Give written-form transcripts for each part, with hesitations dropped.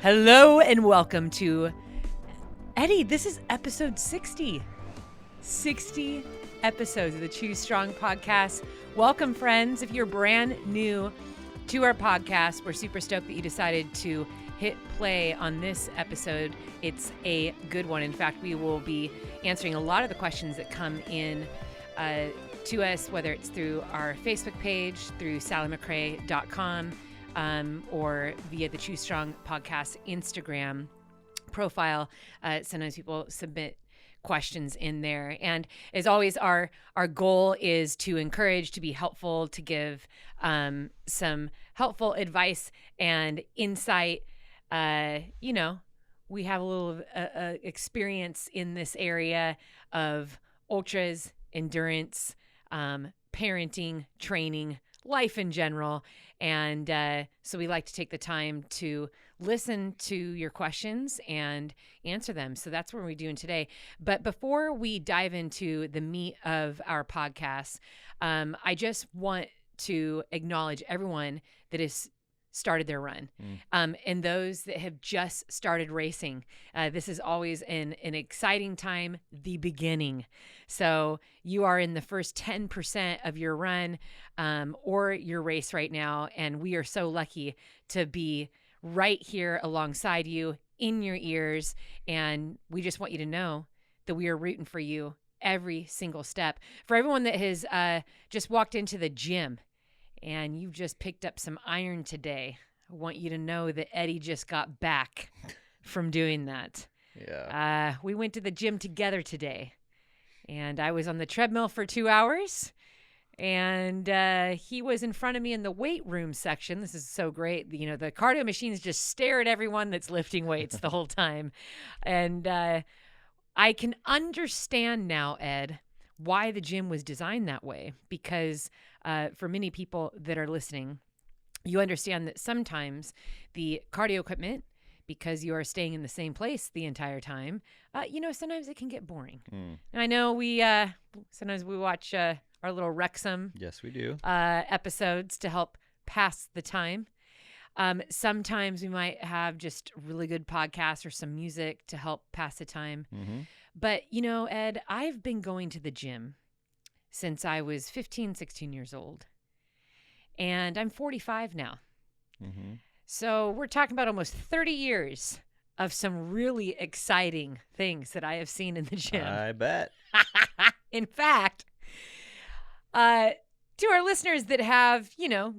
Hello and welcome to Eddie. This is episode 60. 60 episodes of the Choose Strong podcast. Welcome, friends. If you're brand new to our podcast, we're super stoked that you decided to hit play on this episode. It's a good one. In fact, we will be answering a lot of the questions that come in to us, whether it's through our Facebook page, through SallyMcRae.com, or via the Choose Strong podcast Instagram profile. Sometimes people submit questions in there. And as always, our goal is to encourage, to be helpful, to give some helpful advice and insight. We have a little experience in this area of ultras, endurance, parenting, training, life in general. And so we like to take the time to listen to your questions and answer them. So that's what we're doing today. But before we dive into the meat of our podcast, I just want to acknowledge everyone that has started their run, and those that have just started racing. This is always an exciting time, the beginning. So you are in the first 10% of your run or your race right now, and we are so lucky to be right here alongside you, in your ears, and we just want you to know that we are rooting for you every single step. For everyone that has just walked into the gym and you've just picked up some iron today, I want you to know that Eddie just got back from doing that. Yeah. We went to the gym together today, and I was on the treadmill for 2 hours, and he was in front of me in the weight room section. This is so great. You know, the cardio machines just stare at everyone that's lifting weights the whole time. And I can understand now, Ed, why the gym was designed that way, because for many people that are listening, you understand that sometimes the cardio equipment, because you are staying in the same place the entire time, sometimes it can get boring. And I know sometimes we watch our little Wrexham Yes, we do. episodes to help pass the time. Sometimes we might have just really good podcasts or some music to help pass the time. Mm-hmm. But, Ed, I've been going to the gym since I was 15, 16 years old. And I'm 45 now. Mm-hmm. So we're talking about almost 30 years of some really exciting things that I have seen in the gym. I bet. In fact, to our listeners that have,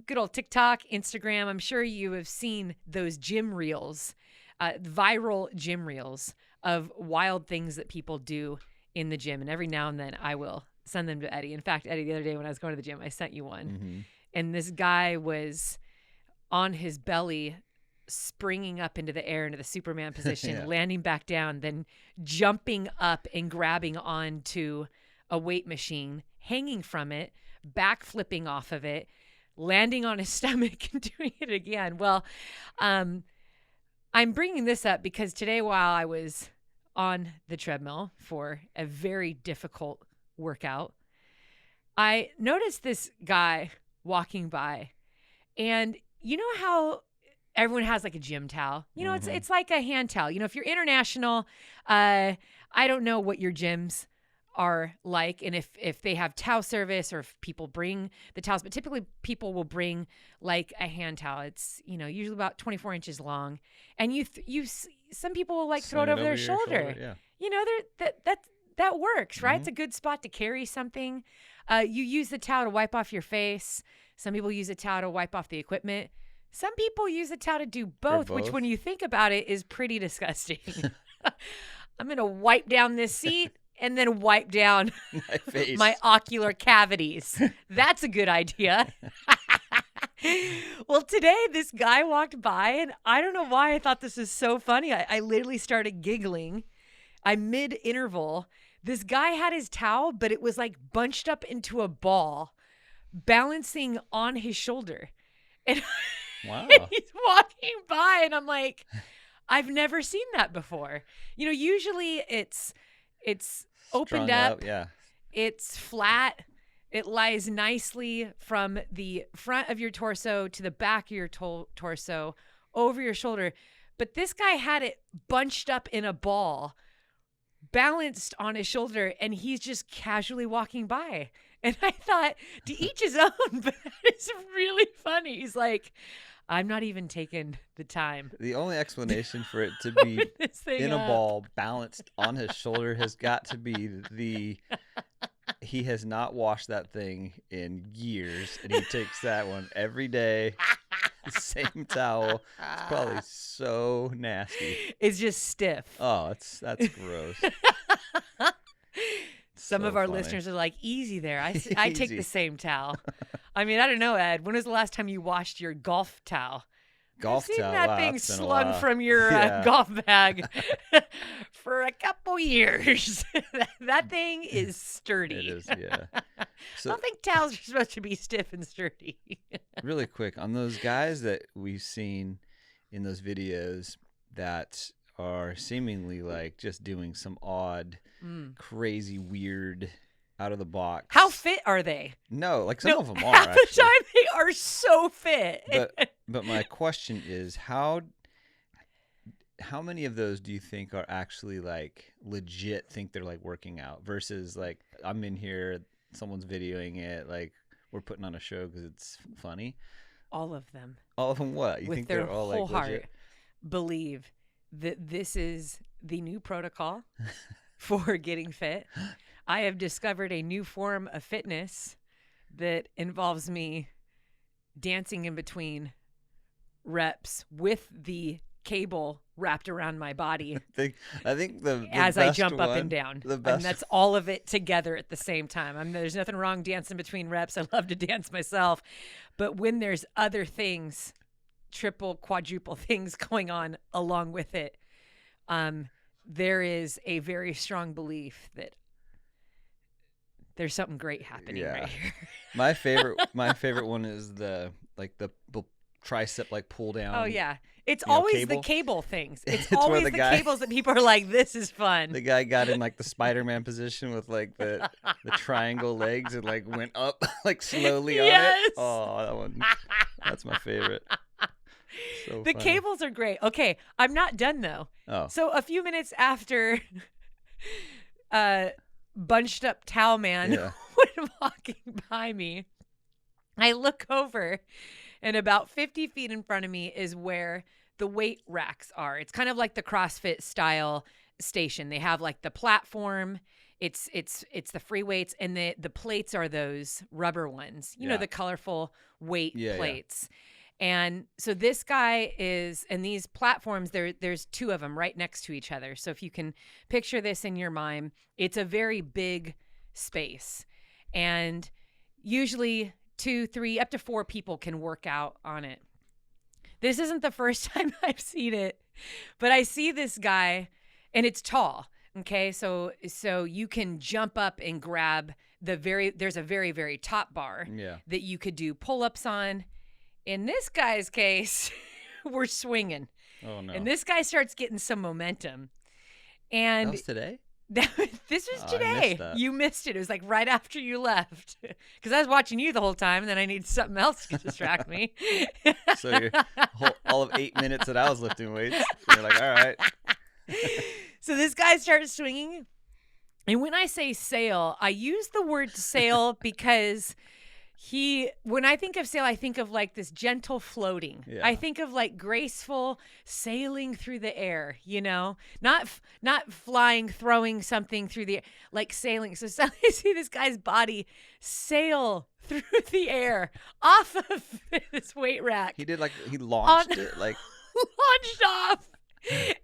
good old TikTok, Instagram, I'm sure you have seen those gym reels, viral gym reels of wild things that people do in the gym. And every now and then I will send them to Eddie. In fact, Eddie, the other day when I was going to the gym, I sent you one. Mm-hmm. And this guy was on his belly, springing up into the air into the Superman position, Yeah. landing back down, then jumping up and grabbing onto a weight machine, hanging from it, back flipping off of it, landing on his stomach and doing it again. Well, I'm bringing this up because today, while I was on the treadmill for a very difficult workout, I noticed this guy walking by, and you know how everyone has like a gym towel? It's like a hand towel. If you're international, I don't know what your gyms are like, and if they have towel service or if people bring the towels, but typically people will bring like a hand towel. It's usually about 24 inches long, and some people will like throw it over their shoulder. Yeah. That works, right? Mm-hmm. It's a good spot to carry something. You use the towel to wipe off your face. Some people use a towel to wipe off the equipment. Some people use a towel to do both, which when you think about it is pretty disgusting. I'm going to wipe down this seat and then wipe down My face. my ocular cavities. That's a good idea. Well, today this guy walked by, and I don't know why I thought this was so funny. I literally started giggling. I'm mid-interval. This guy had his towel, but it was like bunched up into a ball, balancing on his shoulder. And Wow. he's walking by, and I'm like, I've never seen that before. Usually it's opened Strung up. Yeah. It's flat. It lies nicely from the front of your torso to the back of your torso, over your shoulder. But this guy had it bunched up in a ball, balanced on his shoulder, and he's just casually walking by. And I thought, to each his own, but that is really funny. He's like, I'm not even taking the time. The only explanation for it to be in a ball balanced on his shoulder has got to be he has not washed that thing in years, and he takes that one every day. The same towel. It's probably so nasty. It's just stiff. Oh, that's gross. Some So of our funny. listeners are like, easy there. I take the same towel. I mean, I don't know, Ed. When was the last time you washed your golf towel? Golf I've seen towel. that Wow, thing it's been a slung while. from your Yeah. golf bag for a couple years. That thing is sturdy. It is, yeah. I So don't think towels are supposed to be stiff and sturdy. really quick, on those guys that we've seen in those videos that are seemingly like just doing some odd, crazy, weird, out of the box. How fit are they? No, like some of them are half actually. the time they are so fit. But my question is, how many of those do you think are actually like legit think they're like working out versus like I'm in here, someone's videoing it, like we're putting on a show because it's funny? All of them. All of them what? You with think their they're all whole like heart legit? believe that this is the new protocol for getting fit. I have discovered a new form of fitness that involves me dancing in between reps with the cable wrapped around my body I think the as I best jump up one- and down. the And best- that's all of it together at the same time. There's nothing wrong dancing between reps. I love to dance myself. But when there's other things, triple, quadruple things going on along with it, there is a very strong belief that there's something great happening right here. My favorite one is the tricep like pull down. Oh yeah. It's you know, always cable? the cable things. It's where always the the guy- cables that people are like, this is fun. The guy got in like the Spider-Man position with like the triangle legs and like went up like slowly on Yes. it. Oh, that one. That's my favorite. So The funny. cables are great. Okay, I'm not done though. Oh, So a few minutes after bunched up towel man Yeah. went walking by me, I look over and about 50 feet in front of me is where the weight racks are. It's kind of like the CrossFit style station. They have like the platform. It's the free weights, and the plates are those rubber ones. You know, Yeah. the colorful weight Yeah. plates. And so this guy is, and these platforms, there's two of them right next to each other. So if you can picture this in your mind, it's a very big space. And usually 2, 3, up to 4 people can work out on it. This isn't the first time I've seen it, but I see this guy, and it's tall. Okay, so you can jump up and grab there's a very, very top bar yeah. that you could do pull-ups on. In this guy's case, we're swinging. Oh no. And this guy starts getting some momentum. That And was today? this was Oh, I today. missed that. You missed it. It was like right after you left. Because I was watching you the whole time, and then I needed something else to distract me. So you're all of 8 minutes that I was lifting weights. You're like, all right. So this guy starts swinging. And when I say sail, I use the word sail because when I think of sail, I think of like this gentle floating. Yeah. I think of like graceful sailing through the air, you know, not flying, throwing something through the air, like sailing. So suddenly I see this guy's body sail through the air off of this weight rack. He did he launched it like Launched off,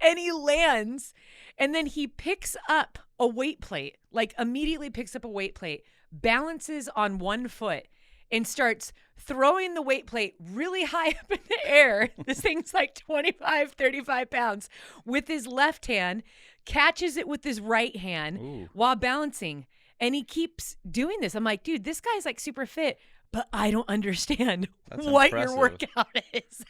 and he lands, and then he picks up a weight plate, like immediately picks up a weight plate, balances on one foot, and starts throwing the weight plate really high up in the air. This thing's like 25, 35 pounds with his left hand, catches it with his right hand Ooh. while balancing. And he keeps doing this. I'm like, dude, this guy's like super fit, but I don't understand That's what impressive. your workout is.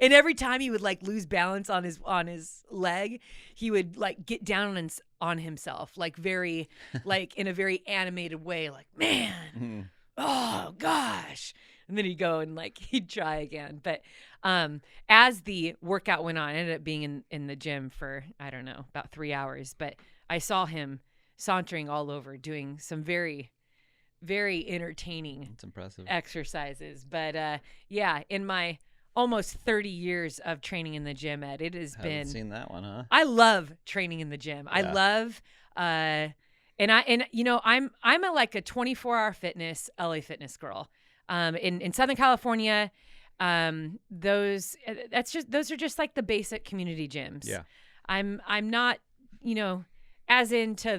And every time he would like lose balance on his leg, he would like get down on himself, like very, like in a very animated way, like, man, oh gosh, And then he'd go and like he'd try again. But as the workout went on, I ended up being in the gym for, I don't know, about 3 hours. But I saw him sauntering all over, doing some very, very entertaining That's impressive. exercises. But yeah, in my almost 30 years of training in the gym, Ed, it has been. Haven't seen that one, huh? I love training in the gym. I love, and you know, I'm like a 24-hour fitness LA Fitness girl. In Southern California, those are just like the basic community gyms. Yeah. I'm not, you know, as into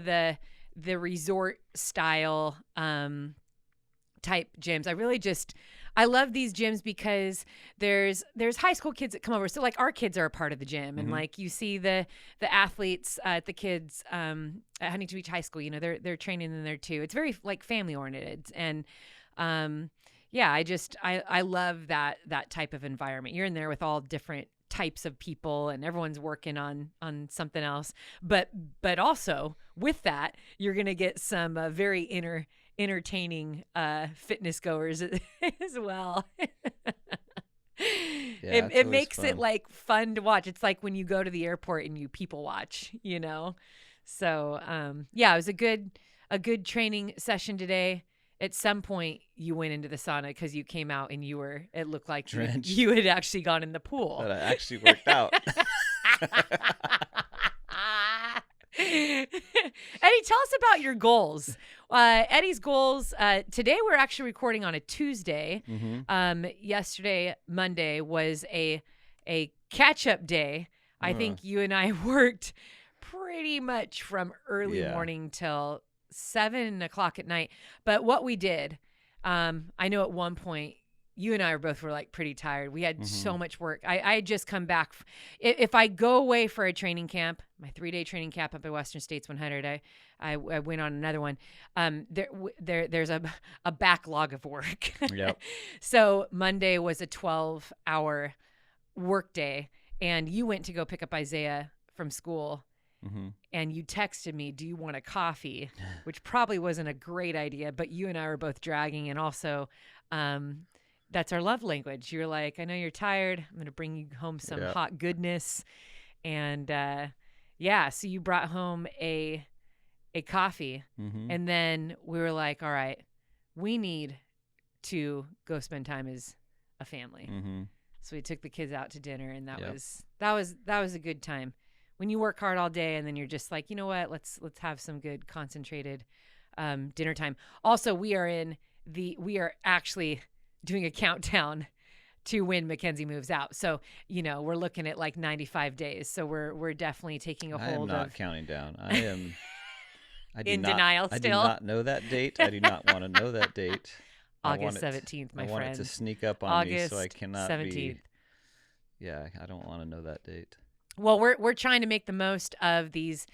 the resort style type gyms. I love these gyms because there's high school kids that come over. So like our kids are a part of the gym, and like you see the athletes at the kids at Huntington Beach High School, you know, they're training in there too. It's very like family oriented, and yeah, I love that type of environment. You're in there with all different types of people, and everyone's working on something else. But also with that, you're gonna get some very entertaining fitness goers as well. It makes fun. It like fun to watch. It's like when you go to the airport and you people watch, you know. So yeah, it was a good training session today. At some point you went into the sauna because you came out and it looked like you had actually gone in the pool. But I actually worked out. Eddie, tell us about your goals. Eddie's goals. Today we're actually recording on a Tuesday. Yesterday, Monday, was a catch-up day. I think you and I worked pretty much from early morning till 7 o'clock at night. But what we did, I know at one point you and I were like pretty tired. We had so much work. I had just come back. If I go away for a training camp, my 3-day training camp up at Western States 100, I went on another one. There's a backlog of work. Yep. So Monday was a 12-hour work day, and you went to go pick up Isaiah from school. And you texted me, "Do you want a coffee?" Which probably wasn't a great idea, but you and I were both dragging, and also that's our love language. You're like, "I know you're tired. I'm going to bring you home some hot goodness." And yeah, so you brought home a coffee, and then we were like, "All right, we need to go spend time as a family." So we took the kids out to dinner, and that was a good time. When you work hard all day and then you're just like, you know what, let's have some good concentrated dinner time. Also, we are actually doing a countdown to when Mackenzie moves out. So, you know, we're looking at like 95 days. So we're definitely taking a hold of. I am not counting down. I am in denial still. I do not know that date. I do not want to know that date. August 17th, my friend. I want it to sneak up on me so I cannot 17th. Yeah, I don't want to know that date. Well, we're trying to make the most of these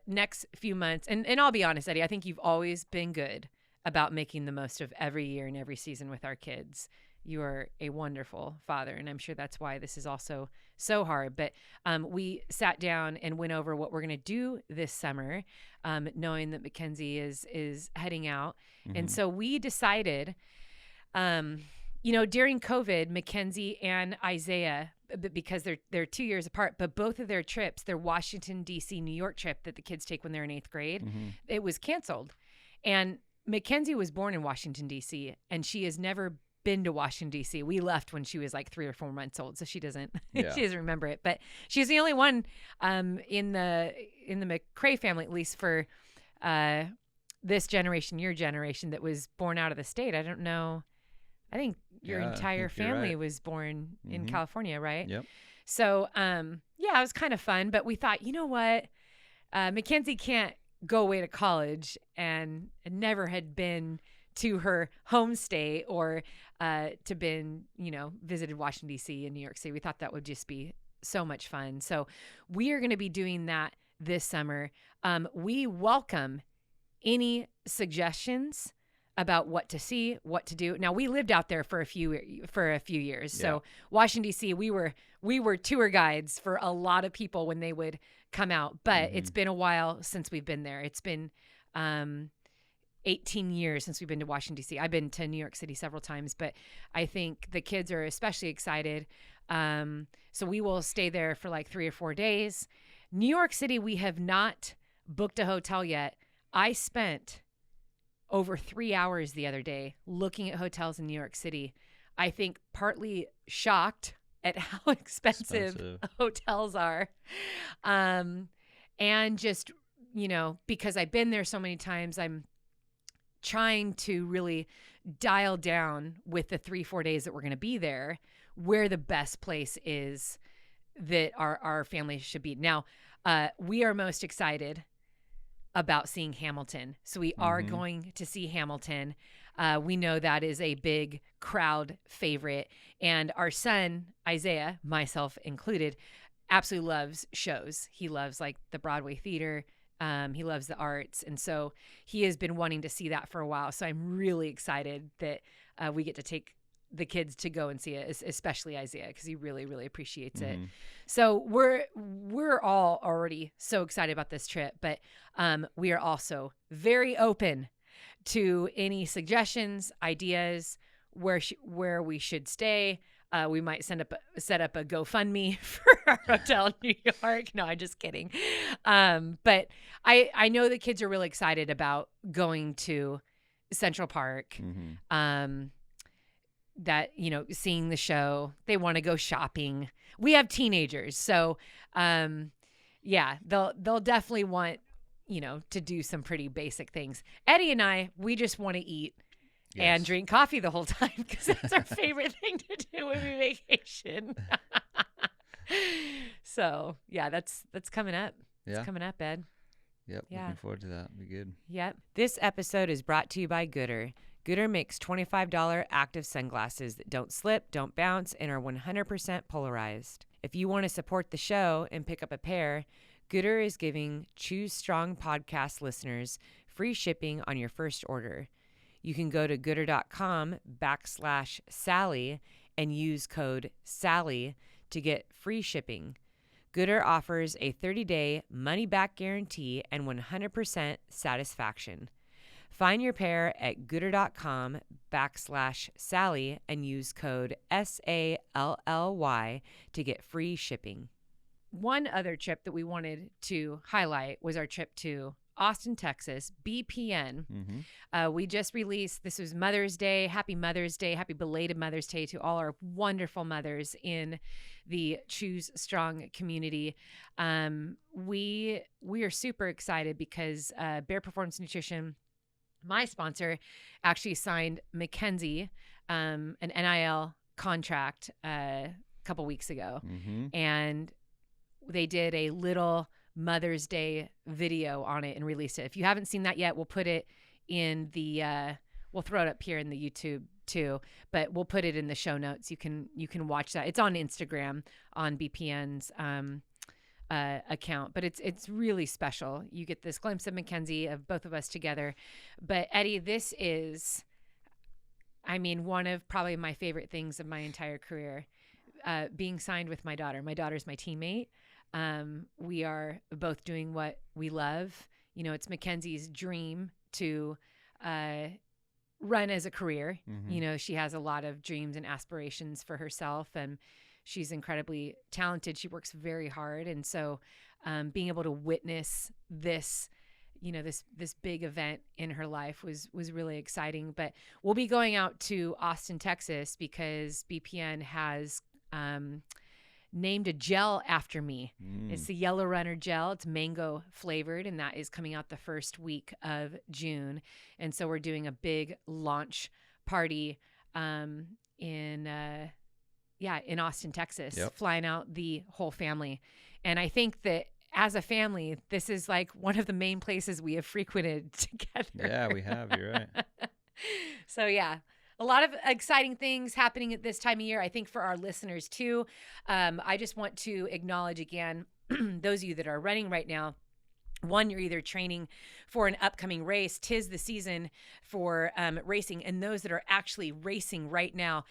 next few months. And I'll be honest, Eddie, I think you've always been good about making the most of every year and every season with our kids. You are a wonderful father, and I'm sure that's why this is also so hard. But we sat down and went over what we're going to do this summer, knowing that Mackenzie is heading out. And so we decided, you know, during COVID, Mackenzie and Isaiah, because they're 2 years apart, but both of their trips, their Washington, D.C., New York trip that the kids take when they're in 8th grade, it was canceled. And Mackenzie was born in Washington, D.C., and she has never been to Washington, D.C. We left when she was like 3 or 4 months old, so she doesn't she doesn't remember it. But she's the only one in the McCrae family, at least for this generation, your generation, that was born out of the state. I don't know. I think your entire family was born in California, right? Yep. So, yeah, it was kind of fun. But we thought, you know what? Mackenzie can't go away to college and never had been to her home state or to been, you know, visited Washington, D.C. and New York City. We thought that would just be so much fun. So we are going to be doing that this summer. We welcome any suggestions about what to see, what to do. Now, we lived out there for a few years. So Washington, D.C., we were tour guides for a lot of people when they would come out. But it's been a while since we've been there. It's been 18 years since we've been to Washington, D.C. I've been to New York City several times, but I think the kids are especially excited. So we will stay there for like 3 or 4 days. New York City, we have not booked a hotel yet. I spent over 3 hours the other day looking at hotels in New York City. I think partly shocked at how expensive hotels are. And just, because I've been there so many times, I'm trying to really dial down with the 3-4 days that we're going to be there, where the best place is that our family should be. Now, we are most excited about seeing Hamilton. So we are going to see Hamilton. We know that is a big crowd favorite. And our son, Isaiah, myself included, absolutely loves shows. He loves like the Broadway theater. He loves the arts. And so he has been wanting to see that for a while. So I'm really excited that we get to take the kids to go and see it, especially Isaiah, because he really, really appreciates it. So we're all already so excited about this trip, but we are also very open to any suggestions, ideas, where we should stay. We might set up a GoFundMe for our hotel in New York. No, I'm just kidding. But I know the kids are really excited about going to Central Park. That, seeing the show. They want to go shopping. We have teenagers. So, they'll definitely want, to do some pretty basic things. Eddie and I, we just want to eat and drink coffee the whole time because that's our favorite thing to do when we vacation. So, that's coming up. Yeah. It's coming up, Ed. Yep. Yeah. Looking forward to that. It'll be good. Yep. This episode is brought to you by Gooder. Gooder makes $25 active sunglasses that don't slip, don't bounce, and are 100% polarized. If you want to support the show and pick up a pair, Gooder is giving Choose Strong podcast listeners free shipping on your first order. You can go to gooder.com/Sally and use code SALLY to get free shipping. Gooder offers a 30-day money-back guarantee and 100% satisfaction. Find your pair at gooder.com/Sally and use code SALLY to get free shipping. One other trip that we wanted to highlight was our trip to Austin, Texas, BPN. We just released, this was Mother's Day. Happy Mother's Day. Happy belated Mother's Day to all our wonderful mothers in the Choose Strong community. We are super excited because Bear Performance Nutrition, my sponsor, actually signed Mackenzie an NIL contract a couple weeks ago. And they did a little Mother's Day video on it and released it. If you haven't seen that yet, we'll put it in the we'll throw it up here in the YouTube too, but we'll put it in the show notes. You can watch that. It's on Instagram on BPN's account, but it's really special. You get this glimpse of Mackenzie, of both of us together. But Eddie, this is, one of probably my favorite things of my entire career, being signed with my daughter. My daughter's my teammate. We are both doing what we love. It's Mackenzie's dream to run as a career. She has a lot of dreams and aspirations for herself, and she's incredibly talented. She works very hard. And so being able to witness this, this big event in her life was really exciting. But we'll be going out to Austin, Texas, because BPN has named a gel after me. It's the Yellow Runner gel. It's mango flavored, and that is coming out the first week of June. And so we're doing a big launch party in Austin, Texas, flying out the whole family. And I think that as a family, this is like one of the main places we have frequented together. Yeah, we have. You're right. So yeah, a lot of exciting things happening at this time of year, I think, for our listeners too. I just want to acknowledge again, those of you that are running right now, One, you're either training for an upcoming race. 'Tis the season for racing. And those that are actually racing right now,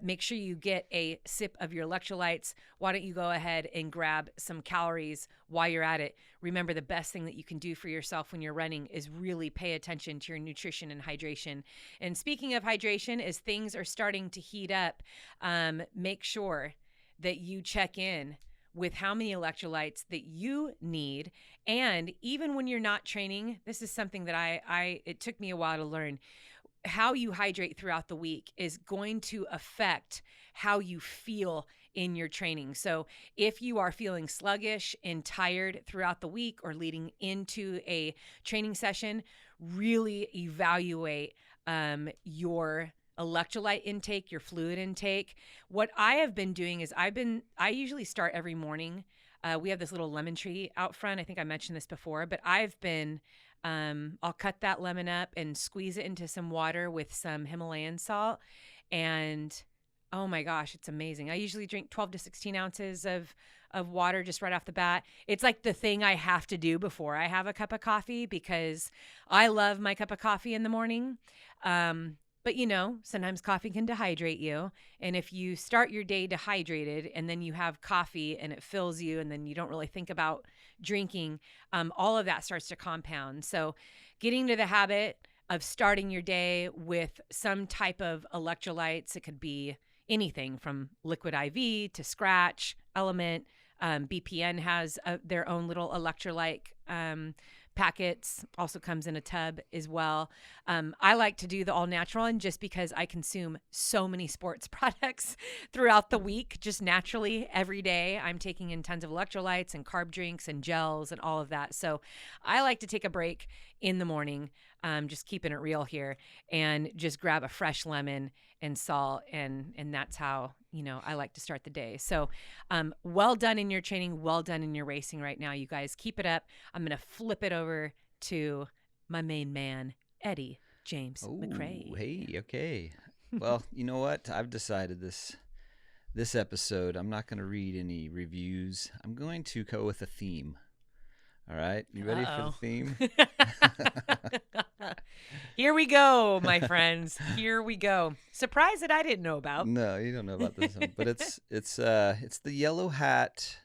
make sure you get a sip of your electrolytes. Why don't you go ahead and grab some calories while you're at it? Remember, the best thing that you can do for yourself when you're running is really pay attention to your nutrition and hydration. And speaking of hydration, as things are starting to heat up, make sure that you check in with how many electrolytes that you need. And even when you're not training, this is something that it took me a while to learn. How you hydrate throughout the week is going to affect how you feel in your training. So if you are feeling sluggish and tired throughout the week or leading into a training session, really evaluate your electrolyte intake, your fluid intake. What I have been doing is I usually start every morning. We have this little lemon tree out front. I think I mentioned this before, but I've been, I'll cut that lemon up and squeeze it into some water with some Himalayan salt. And oh my gosh, it's amazing. I usually drink 12 to 16 ounces of water just right off the bat. It's like the thing I have to do before I have a cup of coffee, because I love my cup of coffee in the morning. But sometimes coffee can dehydrate you. And if you start your day dehydrated and then you have coffee and it fills you and then you don't really think about drinking, all of that starts to compound. So getting to the habit of starting your day with some type of electrolytes, it could be anything from Liquid IV to Scratch, Element. BPN has their own little electrolyte packets, also comes in a tub as well. I like to do the all natural, and just because I consume so many sports products throughout the week, just naturally every day, I'm taking in tons of electrolytes and carb drinks and gels and all of that. So I like to take a break in the morning, just keeping it real here, and just grab a fresh lemon and salt. And that's how, I like to start the day. So well done in your training. Well done in your racing right now. You guys keep it up. I'm going to flip it over to my main man, Eddie James McRae. Hey, okay. Well, you know what? I've decided this episode, I'm not going to read any reviews. I'm going to go with a theme. All right. You ready for the theme? Here we go, my friends. Here we go. Surprise that I didn't know about. No, you don't know about this one, but it's the yellow hat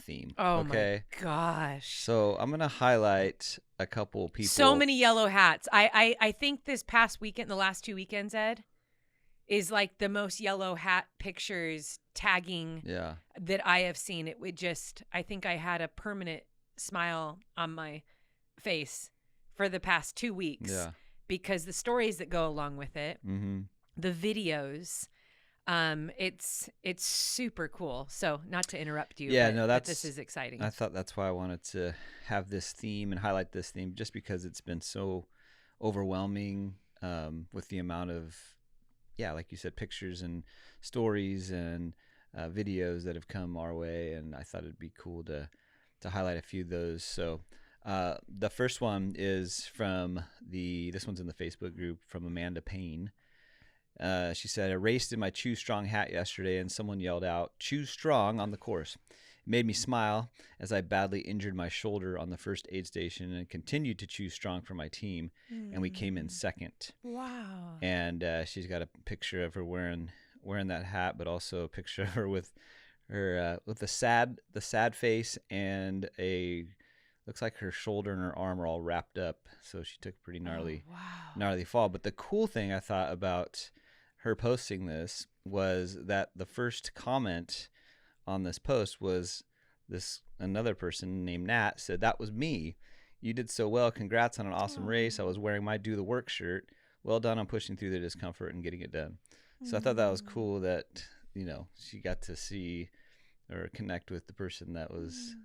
theme. Oh okay? My gosh. So I'm gonna highlight a couple people. So many yellow hats. I think this past weekend, the last 2 weekends, Ed, is like the most yellow hat pictures tagging that I have seen. It would just, I think I had a permanent smile on my face for the past 2 weeks because the stories that go along with it, the videos, it's super cool. So not to interrupt you, but this is exciting. I thought that's why I wanted to have this theme and highlight this theme, just because it's been so overwhelming with the amount of, like you said, pictures and stories and videos that have come our way. And I thought it'd be cool to highlight a few of those. So the first one is from this one's in the Facebook group, from Amanda Payne. She said, I raced in my Choose Strong hat yesterday and someone yelled out, "Choose Strong" on the course. It made me smile as I badly injured my shoulder on the first aid station and continued to choose strong for my team. And we came in second. Wow. And she's got a picture of her wearing that hat, but also a picture of her with her with the sad face, and looks like her shoulder and her arm are all wrapped up. So she took a pretty gnarly fall. But the cool thing I thought about her posting this was that the first comment on this post was another person named Nat said, "That was me. You did so well. Congrats on an awesome race. I was wearing my Do the Work shirt. Well done on pushing through the discomfort and getting it done." So I thought that was cool that, she got to see or connect with the person that was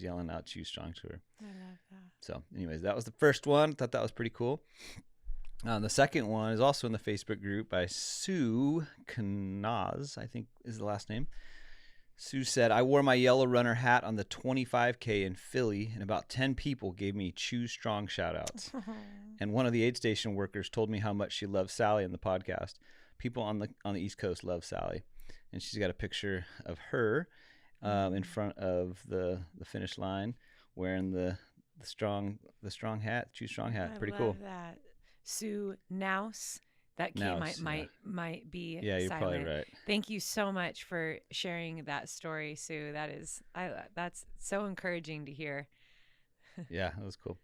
yelling out "Choose Strong" to her. I love that. So anyways, that was the first one. Thought that was pretty cool. The second one is also in the Facebook group by Sue Knaz, I think is the last name. Sue said, I wore my yellow runner hat on the 25K in Philly, and about 10 people gave me Choose Strong shout-outs. And one of the aid station workers told me how much she loves Sally in the podcast. People on the East Coast love Sally. And she's got a picture of her in front of the finish line wearing the strong hat, Choose Strong hat. Pretty cool. I love that. Sue Nouse. That K might be Yeah, you're silent. probably right. Thank you so much for sharing that story, Sue. That's so encouraging to hear. Yeah, that was cool.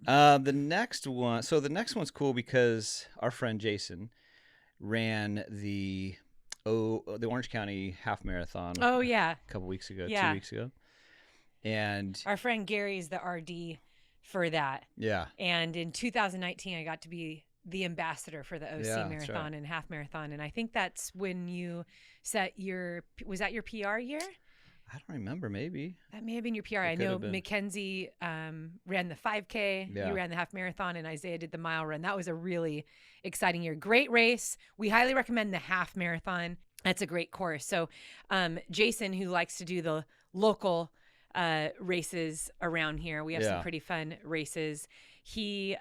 The next one's cool because our friend Jason ran the Orange County half marathon. Oh yeah, a couple weeks ago, yeah. 2 weeks ago, and our friend Gary's the RD for that. Yeah. And in 2019, I got to be the ambassador for the OC marathon and half marathon, and I think that's when you set was that your PR year? I don't remember. Maybe that may have been your PR. I know Mackenzie ran the 5K. You ran the half marathon, and Isaiah did the mile run. That was a really exciting year. Great race. We highly recommend the half marathon. That's a great course. So Jason, who likes to do the local races around here, we have some pretty fun races. He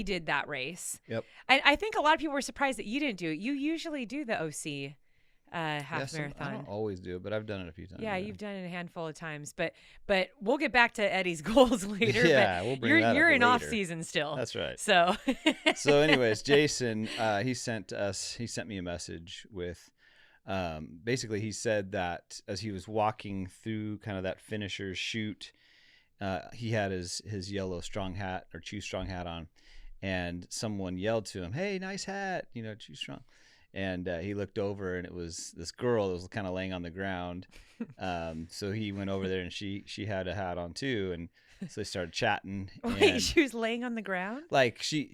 did that race. Yep. I think a lot of people were surprised that you didn't do it. You usually do the OC half marathon. I don't always do it, but I've done it a few times. Yeah, you've done it a handful of times. But we'll get back to Eddie's goals later. Yeah, we'll bring that up you're in later. off season still. That's right. So anyways, Jason, he sent me a message with basically he said that as he was walking through kind of that finisher's chute, he had his yellow strong hat or Choose Strong hat on, and someone yelled to him, "Hey, nice hat, Choose Strong." And he looked over, and it was this girl that was kind of laying on the ground. So he went over there, and she had a hat on too, and so they started chatting. Wait, she was laying on the ground? Like she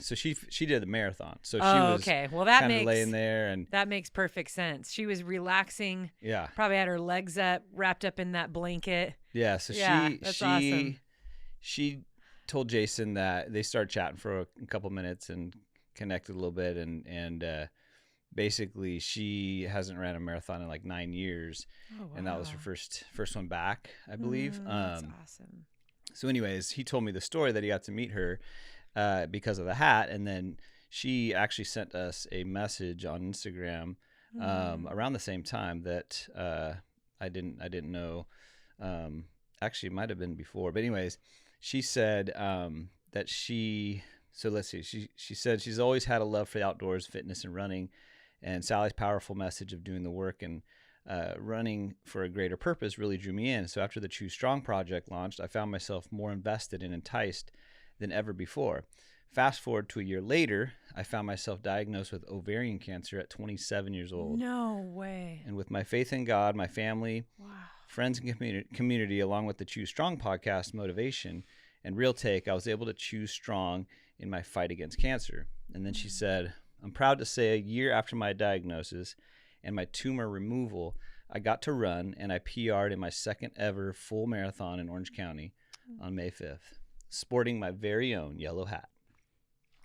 So she did the marathon. So she was okay. Well, that makes laying there, and that makes perfect sense. She was relaxing. Yeah. Probably had her legs up, wrapped up in that blanket. Yeah. So that's awesome. She told Jason that they started chatting for a couple minutes and connected a little bit, and basically she hasn't ran a marathon in like 9 years. Oh, wow. And that was her first one back, I believe. That's awesome. So anyways, he told me the story that he got to meet her because of the hat, and then she actually sent us a message on Instagram around the same time that I didn't know. Actually, it might have been before, but anyways, she said that so let's see. She said she's always had a love for the outdoors, fitness, and running. And Sally's powerful message of doing the work and running for a greater purpose really drew me in. So after the Choose Strong project launched, I found myself more invested and enticed than ever before. Fast forward to a year later, I found myself diagnosed with ovarian cancer at 27 years old. No way. And with my faith in God, my family, friends, and community, along with the Choose Strong podcast motivation and Real Take, I was able to choose strong in my fight against cancer. And then she said, "I'm proud to say a year after my diagnosis and my tumor removal, I got to run, and I PR'd in my second ever full marathon in Orange County on May 5th, sporting my very own yellow hat.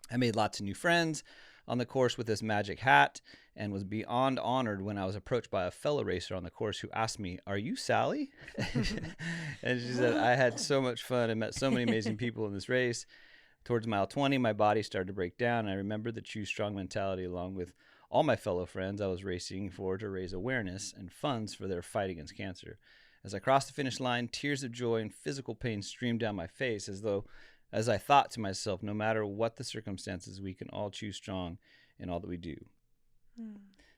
I made lots of new friends on the course with this magic hat and was beyond honored when I was approached by a fellow racer on the course who asked me, 'Are you Sally?' And she said, 'I had so much fun and met so many amazing people in this race. Towards mile 20, my body started to break down. I remembered the Choose Strong mentality along with all my fellow friends I was racing for to raise awareness and funds for their fight against cancer. As I crossed the finish line, tears of joy and physical pain streamed down my face as I thought to myself, no matter what the circumstances, we can all choose strong in all that we do.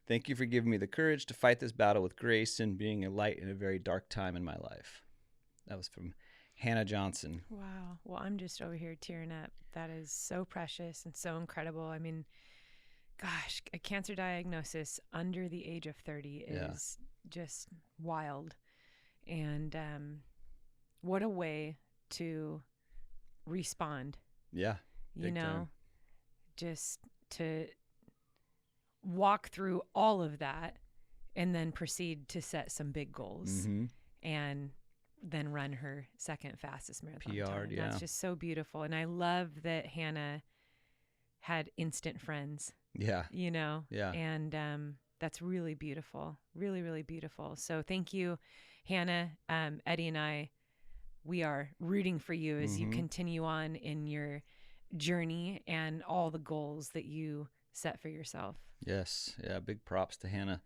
Thank you for giving me the courage to fight this battle with grace and being a light in a very dark time in my life.'" That was from Hannah Johnson. Wow. Well, I'm just over here tearing up. That is so precious and so incredible. I mean, gosh, a cancer diagnosis under the age of 30 is just wild. And what a way to respond. Yeah. Just to walk through all of that and then proceed to set some big goals and then run her second fastest marathon time. That's just so beautiful. And I love that Hannah had instant friends. Yeah. Yeah. And that's really beautiful. Really, really beautiful. So thank you, Hannah. Eddie and I, we are rooting for you as you continue on in your journey and all the goals that you set for yourself. Yes. Yeah. Big props to Hannah.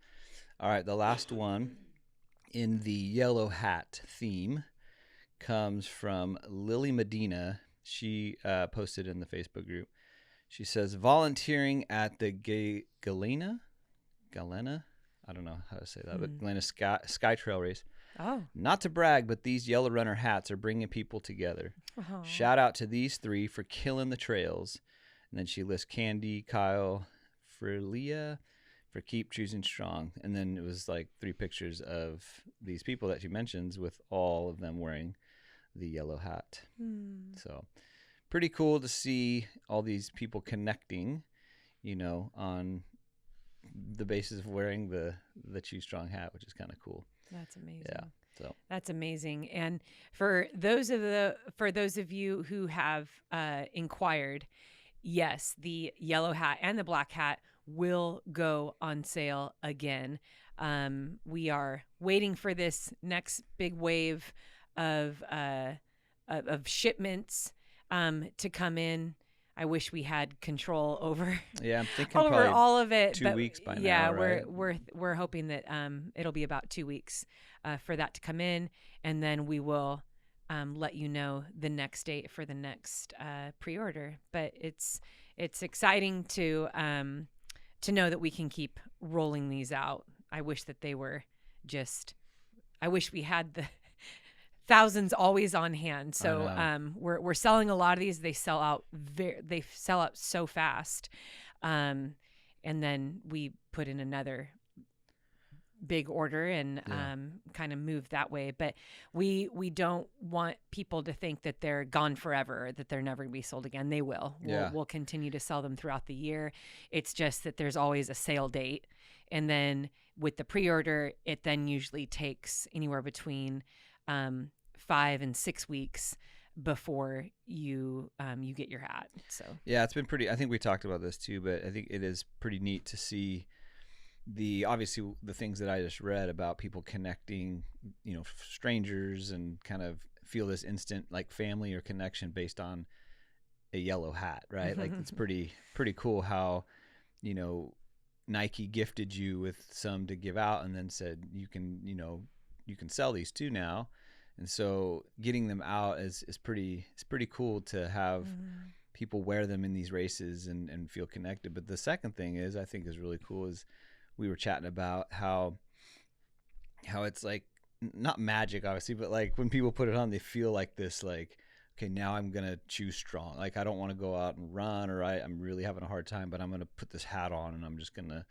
All right. The last one in the yellow hat theme comes from Lily Medina. She posted in the Facebook group. She says, volunteering at the Galena? I don't know how to say that, but Galena Sky Trail Race. Oh. Not to brag, but these Yellow Runner hats are bringing people together. Oh. Shout out to these 3 for killing the trails. And then she lists Candy, Kyle, Frelia for keep choosing strong. And then it was like 3 pictures of these people that she mentions with all of them wearing the yellow hat. So pretty cool to see all these people connecting, on the basis of wearing the Choose Strong hat, which is kind of cool. That's amazing. Yeah. So that's amazing. And for those of you who have inquired, yes, the yellow hat and the black hat will go on sale again. We are waiting for this next big wave of shipments to come in. I wish we had control over I'm thinking over all of it. 2 weeks by now. Right? we're hoping that it'll be about 2 weeks for that to come in, and then we will let you know the next date for the next pre-order. But it's exciting to know that we can keep rolling these out. I wish that they were I wish we had the thousands always on hand. So we're selling a lot of these. They sell out so fast. And then we put in another big order and kind of move that way. But we don't want people to think that they're gone forever, or that they're never going to be sold again. They will. We'll continue to sell them throughout the year. It's just that there's always a sale date. And then with the pre-order, it then usually takes anywhere between 5 and 6 weeks before you get your hat. So it's been pretty. I think we talked about this too, but I think it is pretty neat to see obviously the things that I just read about people connecting, strangers, and kind of feel this instant like family or connection based on a yellow hat, right? Like it's pretty cool how Nike gifted you with some to give out and then said you can sell these too now. And so getting them out is pretty cool to have people wear them in these races and feel connected. But the second thing I think is really cool is we were chatting about how it's like not magic obviously, but like when people put it on, they feel like this, like, okay, now I'm going to choose strong. Like I don't want to go out and run, or I'm really having a hard time, but I'm going to put this hat on and I'm just going to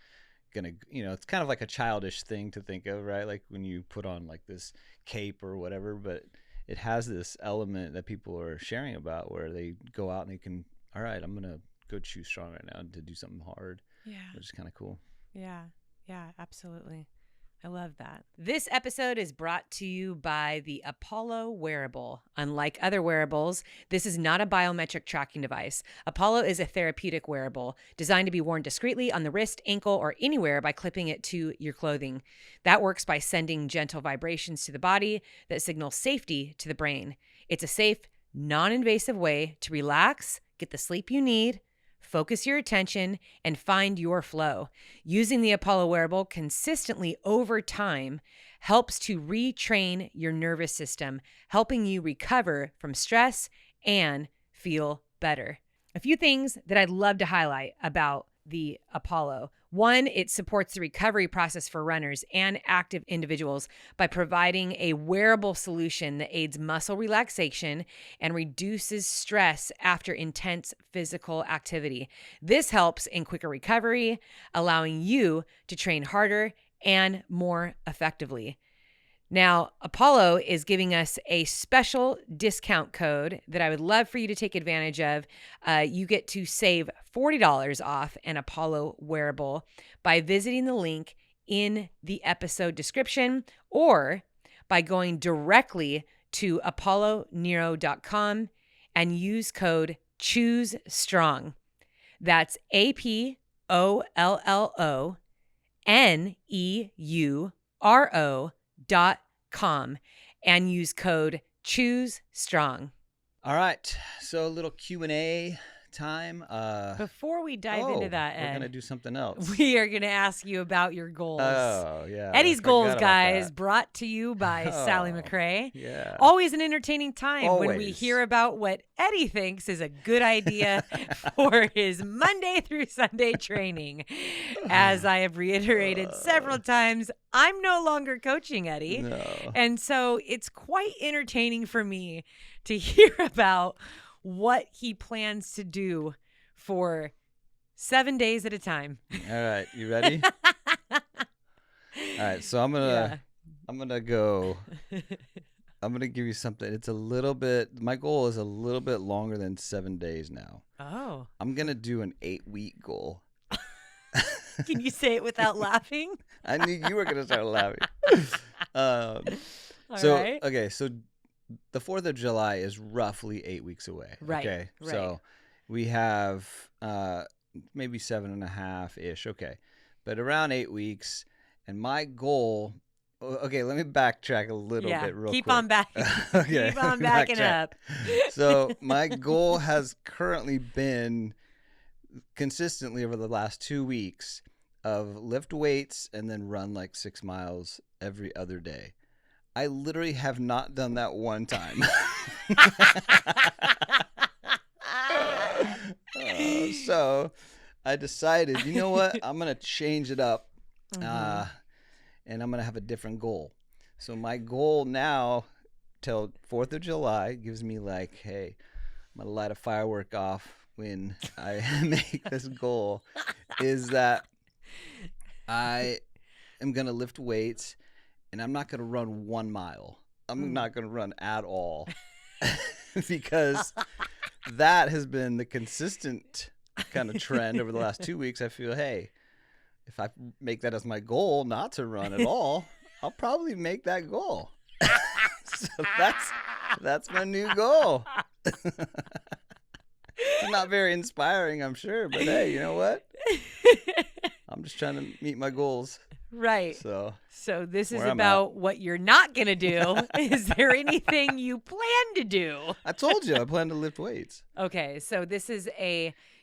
it's kind of like a childish thing to think of, right? Like when you put on like this cape or whatever, but it has this element that people are sharing about where they go out and they can, all right, I'm going to go choose strong right now to do something hard. Yeah. Which is kind of cool. Yeah, absolutely. I love that. This episode is brought to you by the Apollo wearable. Unlike other wearables, this is not a biometric tracking device. Apollo is a therapeutic wearable designed to be worn discreetly on the wrist, ankle, or anywhere by clipping it to your clothing. That works by sending gentle vibrations to the body that signal safety to the brain. It's a safe, non-invasive way to relax, get the sleep you need, focus your attention, and find your flow. Using the Apollo wearable consistently over time helps to retrain your nervous system, helping you recover from stress and feel better. A few things that I'd love to highlight about the Apollo. One, it supports the recovery process for runners and active individuals by providing a wearable solution that aids muscle relaxation and reduces stress after intense physical activity. This helps in quicker recovery, allowing you to train harder and more effectively. Now, Apollo is giving us a special discount code that I would love for you to take advantage of. You get to save $40 off an Apollo wearable by visiting the link in the episode description or by going directly to apollonero.com and use code CHOOSESTRONG. That's APOLLONEURO.com and use code CHOOSESTRONG. All right, so a little Q&A time. Before we dive into that, Ed, we're going to do something else. We are going to ask you about your goals. Oh, yeah. Eddie's Goals, guys, brought to you by Sally McRae. Yeah. Always an entertaining time Always. when we hear about what Eddie thinks is a good idea for his Monday through Sunday training. As I have reiterated several times, I'm no longer coaching Eddie. No. And so it's quite entertaining for me to hear about what he plans to do for 7 days at a time. All right, you ready? All right, so I'm gonna go. I'm gonna give you something. It's a little bit. My goal is a little bit longer than 7 days now. Oh. I'm gonna do an 8-week goal. Can you say it without laughing? I knew you were gonna start laughing. All so right. Okay, so the 4th of July is roughly 8 weeks away. Right. Okay. Right. So we have maybe 7.5-ish. Okay. But around 8 weeks. And my goal, okay, let me backtrack a little bit real quick. Keep on backing. Okay. Keep on backing up. So my goal has currently been consistently over the last 2 weeks of lift weights and then run like 6 miles every other day. I literally have not done that one time. So I decided, you know what? I'm going to change it up and I'm going to have a different goal. So my goal now till 4th of July gives me like, hey, I'm going to light a firework off when I make this goal is that I am going to lift weights. And I'm not going to run 1 mile. I'm not going to run at all because that has been the consistent kind of trend over the last 2 weeks. I feel, hey, if I make that as my goal not to run at all, I'll probably make that goal. So that's my new goal. It's not very inspiring, I'm sure, but hey, you know what? I'm just trying to meet my goals. Right. So this is about what you're not going to do. Is there anything you plan to do? I told you I plan to lift weights. Okay. So this is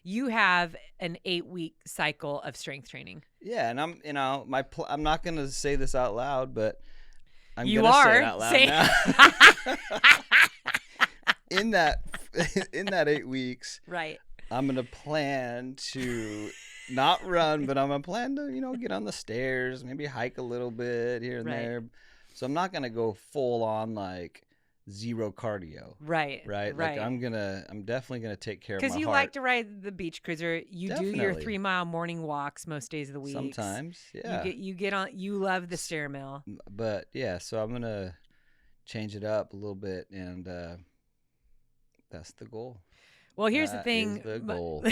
you have an 8-week cycle of strength training. Yeah. And I'm not going to say this out loud, but I'm going to say it out loud now. In that 8 weeks. Right. I'm going to plan to not run, but I'm going to plan to, get on the stairs, maybe hike a little bit here and there. So I'm not going to go full on like zero cardio. Right. Like I'm definitely going to take care of my heart. Because you like to ride the beach cruiser. You do your 3-mile morning walks most days of the week. Sometimes. Yeah. You love the stair mill. But yeah, so I'm going to change it up a little bit and that's the goal. Well, here's the thing. That is the goal.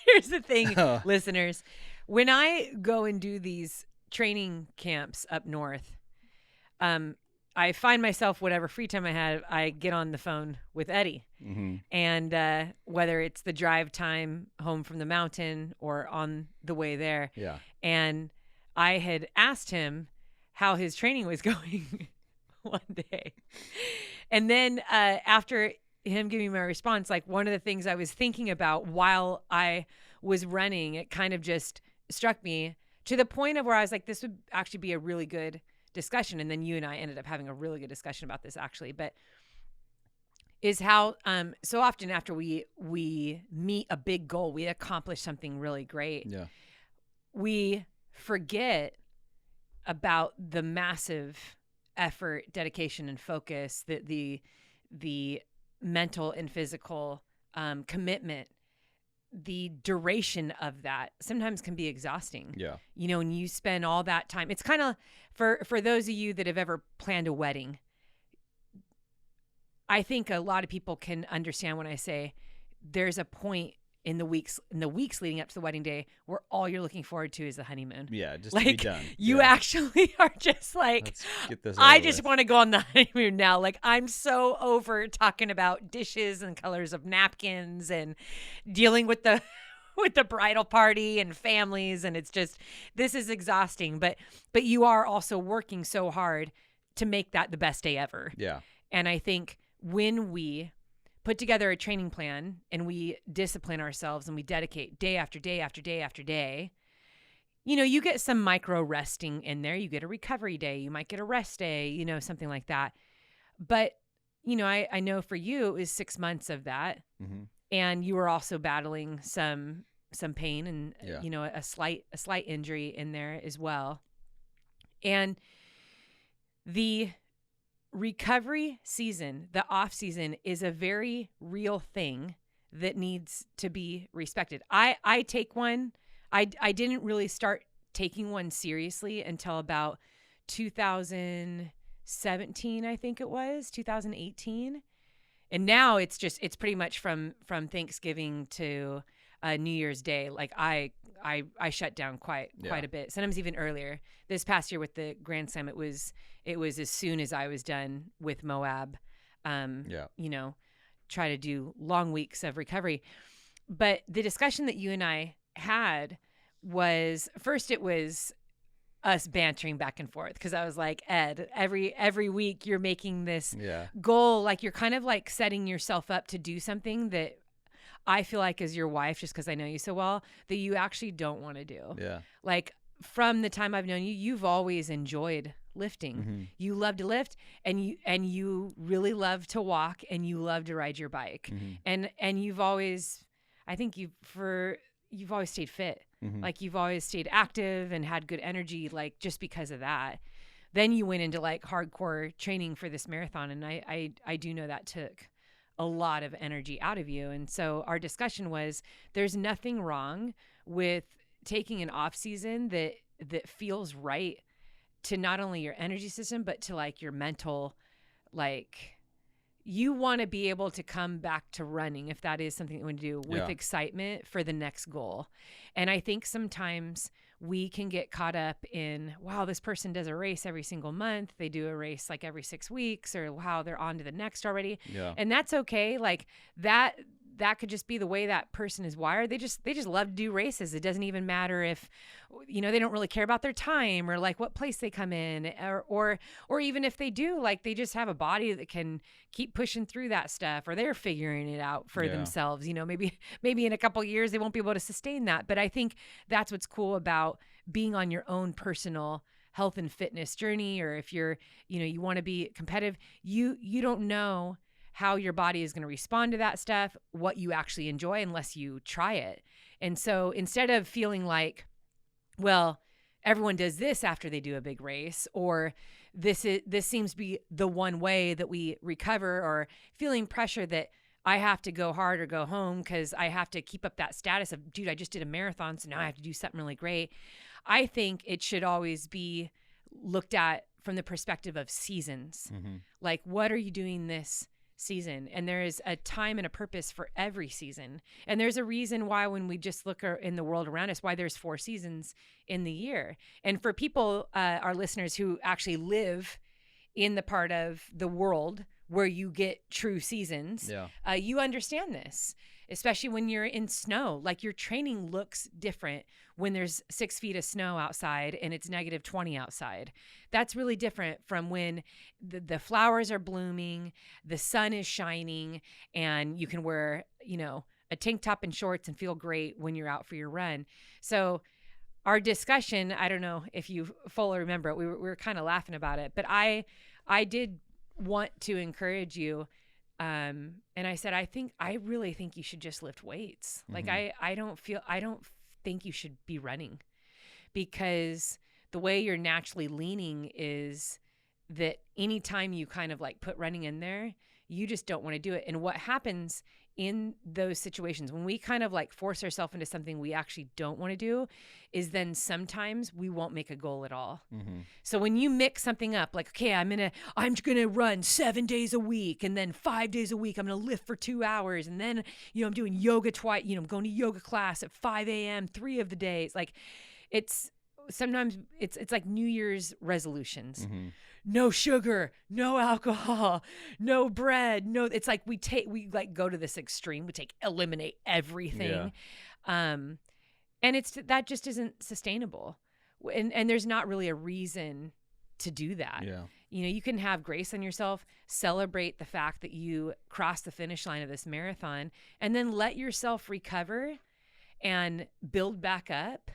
Here's the thing, listeners. When I go and do these training camps up north, I find myself, whatever free time I have, I get on the phone with Eddie. Mm-hmm. And whether it's the drive time home from the mountain or on the way there. Yeah. And I had asked him how his training was going one day. And then after him giving my response, like one of the things I was thinking about while I was running, it kind of just struck me to the point of where I was like, this would actually be a really good discussion. And then you and I ended up having a really good discussion about this actually, but is how so often after we meet a big goal, we accomplish something really great. Yeah. We forget about the massive effort, dedication, and focus that the mental and physical commitment, the duration of that sometimes can be exhausting. Yeah. And you spend all that time. It's kind of for those of you that have ever planned a wedding. I think a lot of people can understand when I say there's a point in the weeks leading up to the wedding day where all you're looking forward to is the honeymoon. Yeah, just like, to be done. You actually are just like, let's get this I just want to go on the honeymoon now. Like, I'm so over talking about dishes and colors of napkins and dealing with the bridal party and families, and it's just, this is exhausting. But you are also working so hard to make that the best day ever. Yeah. And I think when we put together a training plan and we discipline ourselves and we dedicate day after day after day after day, you get some micro resting in there. You get a recovery day. You might get a rest day, something like that. But, I know for you, it was 6 months of that. Mm-hmm. And you were also battling some pain and, Yeah. a slight injury in there as well. And the recovery season, the off season, is a very real thing that needs to be respected. I take one. I didn't really start taking one seriously until about 2017, I think it was 2018. And now it's pretty much from Thanksgiving to New Year's Day. Like I shut down quite a bit. Sometimes even earlier. This past year with the Grand Slam, it was as soon as I was done with Moab. Try to do long weeks of recovery. But the discussion that you and I had was, first it was us bantering back and forth, because I was like, Ed, every week you're making this goal, like you're kind of like setting yourself up to do something that I feel like as your wife, just because I know you so well, that you actually don't want to do. Yeah. Like from the time I've known you, you've always enjoyed lifting. Mm-hmm. You love to lift, and you really love to walk, and you love to ride your bike. Mm-hmm. And you've always, I think you've always stayed fit. Mm-hmm. Like you've always stayed active and had good energy, like just because of that. Then you went into like hardcore training for this marathon. And I do know that took a lot of energy out of you. And so our discussion was, there's nothing wrong with taking an off season that feels right to not only your energy system, but to like your mental, like you want to be able to come back to running, if that is something you want to do, with excitement for the next goal. And I think sometimes we can get caught up in, wow, this person does a race every single month. They do a race like every 6 weeks, or wow, they're on to the next already. Yeah. And that's okay. Like that could just be the way that person is wired. They just love to do races. It doesn't even matter if, they don't really care about their time or like what place they come in, or even if they do, like they just have a body that can keep pushing through that stuff, or they're figuring it out for themselves. Maybe in a couple of years they won't be able to sustain that. But I think that's what's cool about being on your own personal health and fitness journey, or if you're, you want to be competitive, you don't know how your body is going to respond to that stuff, what you actually enjoy, unless you try it. And so instead of feeling like, well, everyone does this after they do a big race, or this seems to be the one way that we recover, or feeling pressure that I have to go hard or go home because I have to keep up that status of, dude, I just did a marathon, so now I have to do something really great. I think it should always be looked at from the perspective of seasons. Mm-hmm. Like, what are you doing this season? And there is a time and a purpose for every season. And there's a reason why, when we just look in the world around us, why there's 4 seasons in the year. And for people, our listeners who actually live in the part of the world where you get true seasons, you understand this, especially when you're in snow. Like, your training looks different when there's 6 feet of snow outside and it's negative 20 outside. That's really different from when the flowers are blooming, the sun is shining, and you can wear, a tank top and shorts and feel great when you're out for your run. So our discussion, I don't know if you fully remember it, we were kind of laughing about it, but I did want to encourage you. And I said, I really think you should just lift weights. Mm-hmm. Like, I don't think you should be running, because the way you're naturally leaning is that anytime you kind of like put running in there, you just don't want to do it. And what happens in those situations when we kind of like force ourselves into something we actually don't want to do is then sometimes we won't make a goal at all. Mm-hmm. So when you mix something up, like, okay, I'm gonna run 7 days a week, and then 5 days a week I'm gonna lift for 2 hours, and then I'm doing yoga twice, I'm going to yoga class at 5 a.m. 3 of the days. Like, sometimes it's like New Year's resolutions. Mm-hmm. No sugar, no alcohol, no bread, no. It's like we like go to this extreme. We eliminate everything, and that just isn't sustainable. And there's not really a reason to do that. Yeah. you can have grace on yourself, celebrate the fact that you crossed the finish line of this marathon, and then let yourself recover and build back up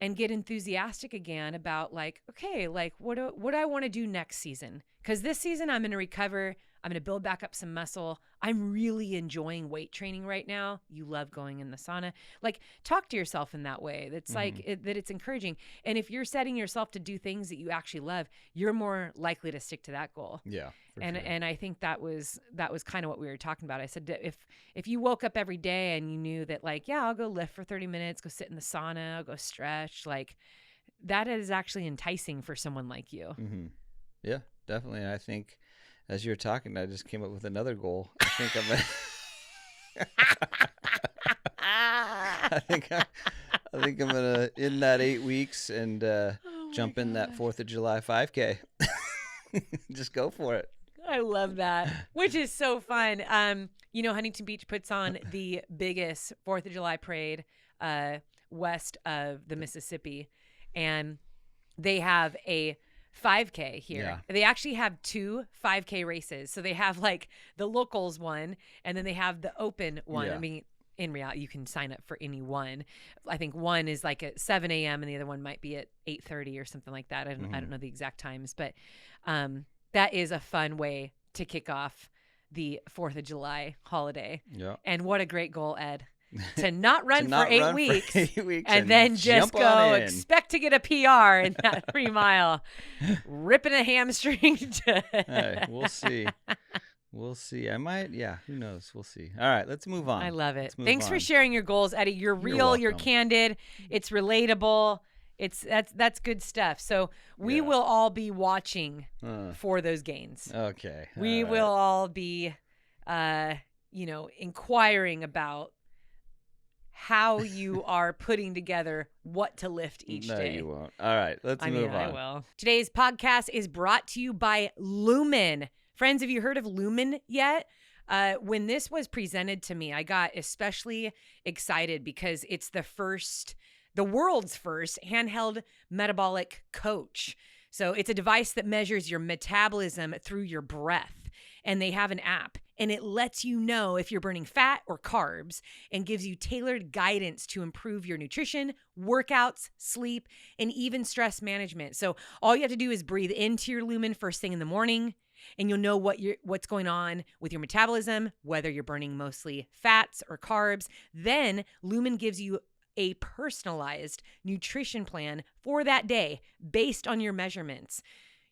and get enthusiastic again about like, okay, like what do I want to do next season? Because this season I'm going to recover. I'm going to build back up some muscle. I'm really enjoying weight training right now. You love going in the sauna. Like, talk to yourself in that way. That's like that it's encouraging. And if you're setting yourself to do things that you actually love, you're more likely to stick to that goal. Yeah. And I think that was kind of what we were talking about. I said, if you woke up every day and you knew that like, yeah, I'll go lift for 30 minutes, go sit in the sauna, I'll go stretch, like that is actually enticing for someone like you. Mm-hmm. Yeah, definitely. I think as you're talking, I just came up with another goal. I think I'm gonna end that 8 weeks and jump in that 4th of July 5K. Just go for it. I love that, which is so fun. Huntington Beach puts on the biggest 4th of July parade west of the Mississippi, and they have a 5K here. Yeah. They actually have 2 5K races. So they have like the locals one, and then they have the open one. Yeah. I mean, in reality, you can sign up for any one. I think one is like at 7 a.m. and the other one might be at 8:30 or something like that. I don't know the exact times, but that is a fun way to kick off the 4th of July holiday. Yeah. And what a great goal, Ed. To not run for 8 weeks, for 8 weeks and then just go expect to get a PR in that 3 mile, ripping a hamstring. Hey, we'll see. We'll see. I might. Yeah. Who knows? We'll see. All right. Let's move on. I love it. Thanks for sharing your goals, Eddie. You're real. You're candid. It's relatable. That's good stuff. So we will all be watching for those gains. Okay. We will all be, inquiring about how you are putting together what to lift each day. No, you won't. All right, let's move on. I will. Today's podcast is brought to you by Lumen. Friends, have you heard of Lumen yet? When this was presented to me, I got especially excited because it's the world's first handheld metabolic coach. So it's a device that measures your metabolism through your breath. And they have an app, and it lets you know if you're burning fat or carbs and gives you tailored guidance to improve your nutrition, workouts, sleep, and even stress management. So all you have to do is breathe into your Lumen first thing in the morning, and you'll know what's going on with your metabolism, whether you're burning mostly fats or carbs. Then Lumen gives you a personalized nutrition plan for that day based on your measurements.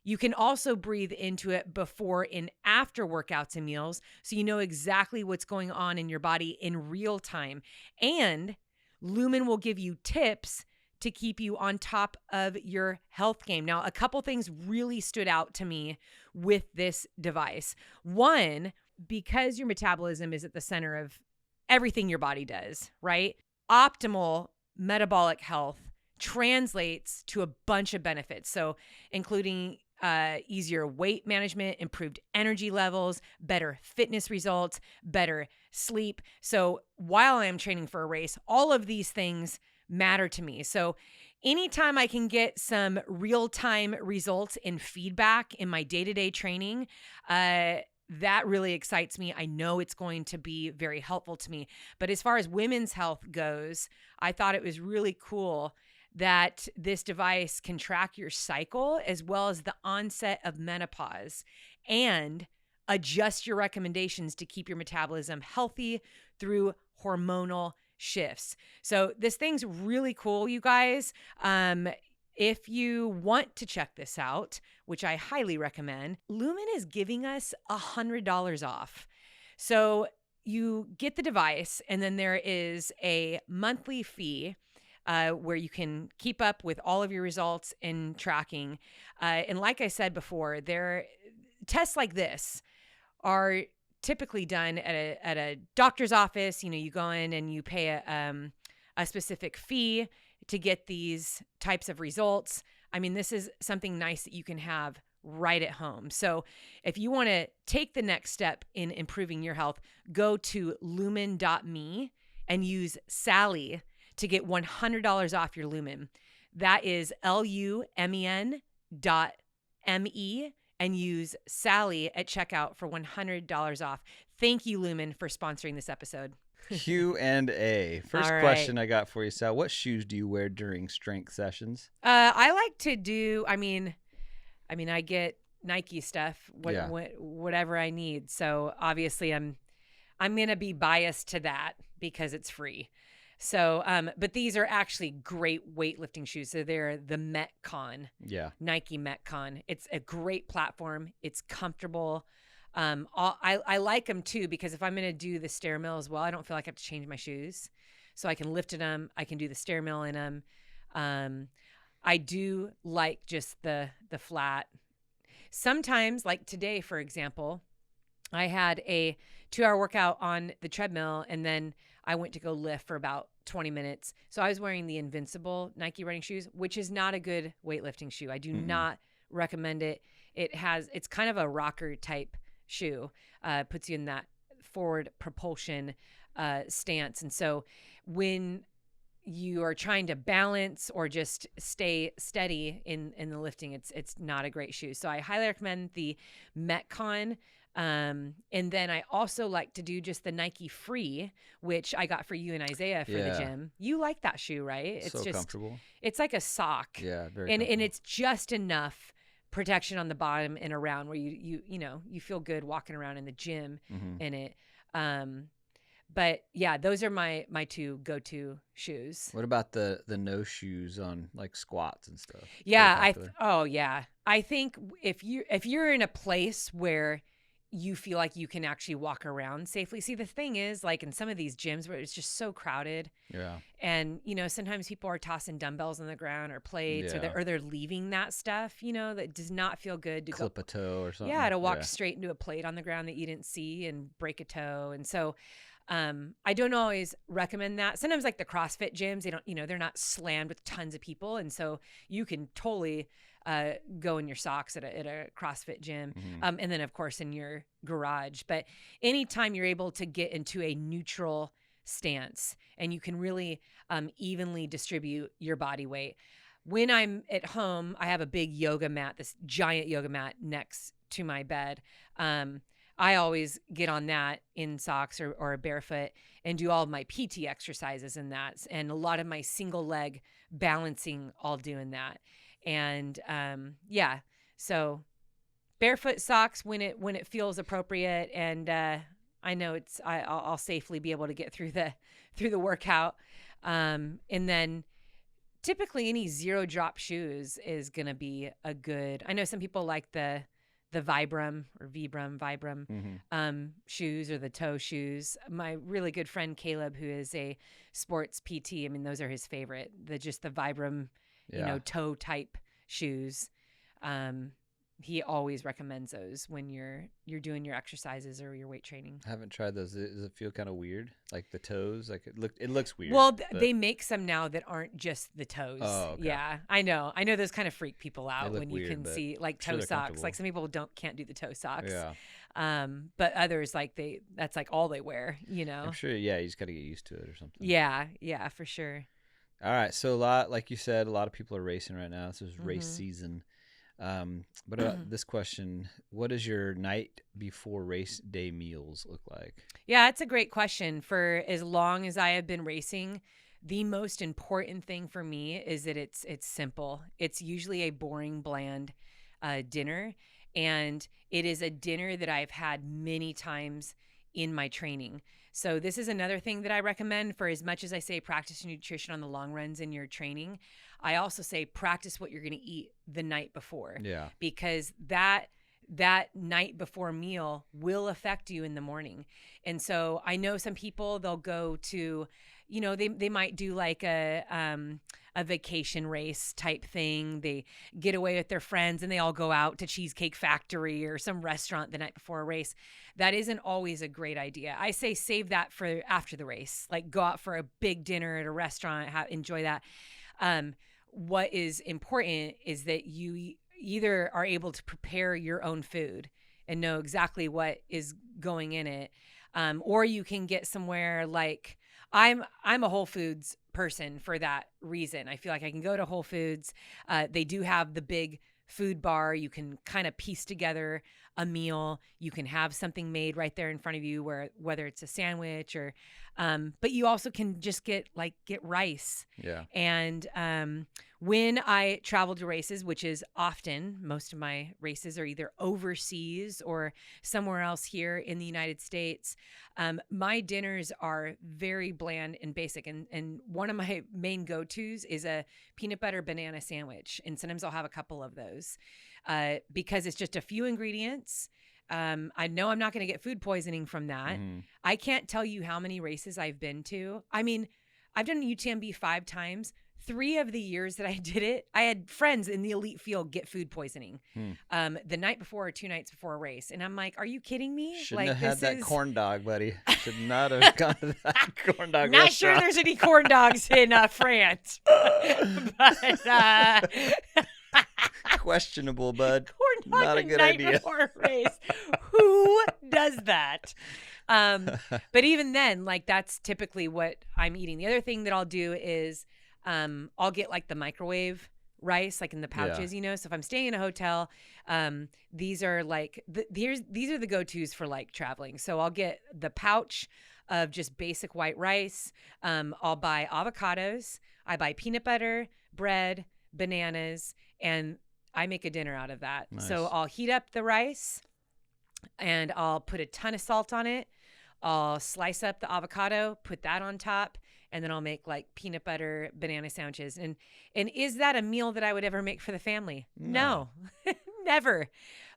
You can also breathe into it before and after workouts and meals, so you know exactly what's going on in your body in real time. And Lumen will give you tips to keep you on top of your health game. Now, a couple things really stood out to me with this device. One, because your metabolism is at the center of everything your body does, right? Optimal metabolic health translates to a bunch of benefits. So including easier weight management, improved energy levels, better fitness results, better sleep. So while I'm training for a race, all of these things matter to me. So anytime I can get some real-time results and feedback in my day-to-day training, that really excites me. I know it's going to be very helpful to me. But as far as women's health goes, I thought it was really cool that this device can track your cycle as well as the onset of menopause and adjust your recommendations to keep your metabolism healthy through hormonal shifts. So this thing's really cool, you guys. If you want to check this out, which I highly recommend, Lumen is giving us $100 off. So you get the device, and then there is a monthly fee where you can keep up with all of your results and tracking. And like I said before, tests like this are typically done at a doctor's office. You go in and you pay a specific fee to get these types of results. I mean, this is something nice that you can have right at home. So if you want to take the next step in improving your health, go to lumen.me and use Sally to get $100 off your Lumen. That is LUMEN.me, and use Sally at checkout for $100 off. Thank you, Lumen, for sponsoring this episode. Q&A. First question I got for you, Sal. What shoes do you wear during strength sessions? I like to do, I mean, I get Nike stuff, whatever I need. So obviously I'm going to be biased to that because it's free. So, but these are actually great weightlifting shoes. So they're the Metcon, Nike Metcon. It's a great platform. It's comfortable. I like them too, because if I'm going to do the stair mill as well, I don't feel like I have to change my shoes. So I can lift in them. I can do the stair mill in them. I do like just the flat. Sometimes, like today, for example, I had a 2-hour workout on the treadmill, and then I went to go lift for about 20 minutes. So I was wearing the Invincible Nike running shoes, which is not a good weightlifting shoe. I do not recommend it. It's kind of a rocker type shoe, puts you in that forward propulsion stance. And so when you are trying to balance or just stay steady in the lifting, it's not a great shoe. So I highly recommend the Metcon. And then I also like to do just the Nike Free, which I got for you and Isaiah for the gym. You like that shoe, right? It's so just comfortable. It's like a sock. Yeah, very and it's just enough protection on the bottom and around where you feel good walking around in the gym in it. But yeah, those are my two go-to shoes. What about the no shoes on like squats and stuff? Yeah, I think if you're in a place where you feel like you can actually walk around safely. See, the thing is, like in some of these gyms where it's just so crowded. Yeah. And, sometimes people are tossing dumbbells on the ground or plates or they're leaving that stuff, that does not feel good to clip a toe or something. Yeah, to walk straight into a plate on the ground that you didn't see and break a toe. And so I don't always recommend that. Sometimes like the CrossFit gyms, they don't, they're not slammed with tons of people. And so you can totally go in your socks at a CrossFit gym. And then of course in your garage, but anytime you're able to get into a neutral stance and you can really evenly distribute your body weight. When I'm at home, I have a big yoga mat, this giant yoga mat next to my bed. I always get on that in socks or barefoot and do all of my PT exercises in that. And a lot of my single leg balancing, I'll do in that. And so barefoot socks when it feels appropriate. And I know I'll safely be able to get through the workout. And then typically any zero drop shoes is going to be a good, I know some people like the Vibram shoes or the toe shoes. My really good friend Caleb, who is a sports PT, those are his favorite. The Vibram, toe type shoes. He always recommends those when you're doing your exercises or your weight training. I haven't tried those. Does it feel kind of weird? Like the toes? Like it looks weird. Well, they make some now that aren't just the toes. Oh, okay. Yeah, I know those kind of freak people out when you can see like toe sure socks. Like some people can't do the toe socks. Yeah. But others that's like all they wear, I'm sure. Yeah. You just got to get used to it or something. Yeah. Yeah, for sure. All right. So like you said, a lot of people are racing right now. This is race season. But this question, what does your night before race day meals look like? Yeah, it's a great question. For as long as I have been racing, the most important thing for me is that it's simple. It's usually a boring, bland dinner, and it is a dinner that I've had many times in my training. So this is another thing that I recommend. For as much as I say practice nutrition on the long runs in your training, I also say practice what you're going to eat the night before. Yeah. Because that night before meal will affect you in the morning. And so I know some people, they'll go to, they might do like a vacation race type thing. They get away with their friends and they all go out to Cheesecake Factory or some restaurant the night before a race. That isn't always a great idea. I say save that for after the race. Like go out for a big dinner at a restaurant, enjoy that. What is important is that you either are able to prepare your own food and know exactly what is going in it, or you can get somewhere like I'm a Whole Foods person for that reason. I feel like I can go to Whole Foods. They do have the big food bar. You can kind of piece together a meal. You can have something made right there in front of you, whether it's a sandwich or, but you also can just get rice. Yeah. And when I travel to races, which is often, most of my races are either overseas or somewhere else here in the United States, my dinners are very bland and basic. And one of my main go-tos is a peanut butter banana sandwich. And sometimes I'll have a couple of those because it's just a few ingredients. I know I'm not going to get food poisoning from that. Mm-hmm. I can't tell you how many races I've been to. I mean, I've done UTMB 5 times. 3 of the years that I did it, I had friends in the elite field get food poisoning the night before or 2 nights before a race. And I'm like, are you kidding me? Shouldn't like, have had that corn dog, buddy. Should not have gone to that corn dog Not restaurant. sure there's any corn dogs in France. But questionable, bud. Corn dog Not a the good night idea. before a race. Who does that? But even then, like, that's typically what I'm eating. The other thing that I'll do is I'll get like the microwave rice, like in the pouches, you know. So if I'm staying in a hotel, these are like these are the go-tos for like traveling. So I'll get the pouch of just basic white rice. I'll buy avocados. I buy peanut butter, bread, bananas, and I make a dinner out of that. Nice. So I'll heat up the rice and I'll put a ton of salt on it. I'll slice up the avocado, put that on top, and then I'll make like peanut butter banana sandwiches. And is that a meal that I would ever make for the family? No. Never.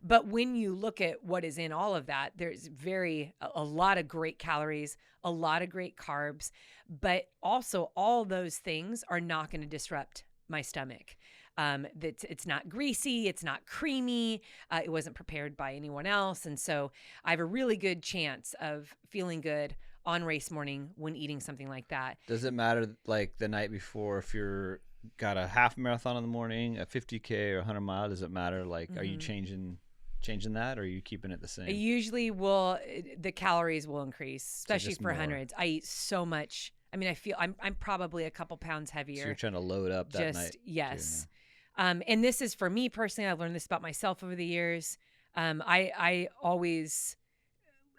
But when you look at what is in all of that, there's a lot of great calories, a lot of great carbs, but also all those things are not going to disrupt my stomach. It's not greasy, it's not creamy, it wasn't prepared by anyone else. And so I have a really good chance of feeling good on race morning when eating something like that. Does it matter like the night before if you're got a half marathon in the morning, a 50K or 100 mile? Does it matter? Like, are you changing that, or are you keeping it the same? Usually the calories will increase, especially for hundreds. I eat so much. I mean, I feel I'm probably a couple pounds heavier. So you're trying to load up that night. Yes. Too, and this is for me personally. I've learned this about myself over the years. I always,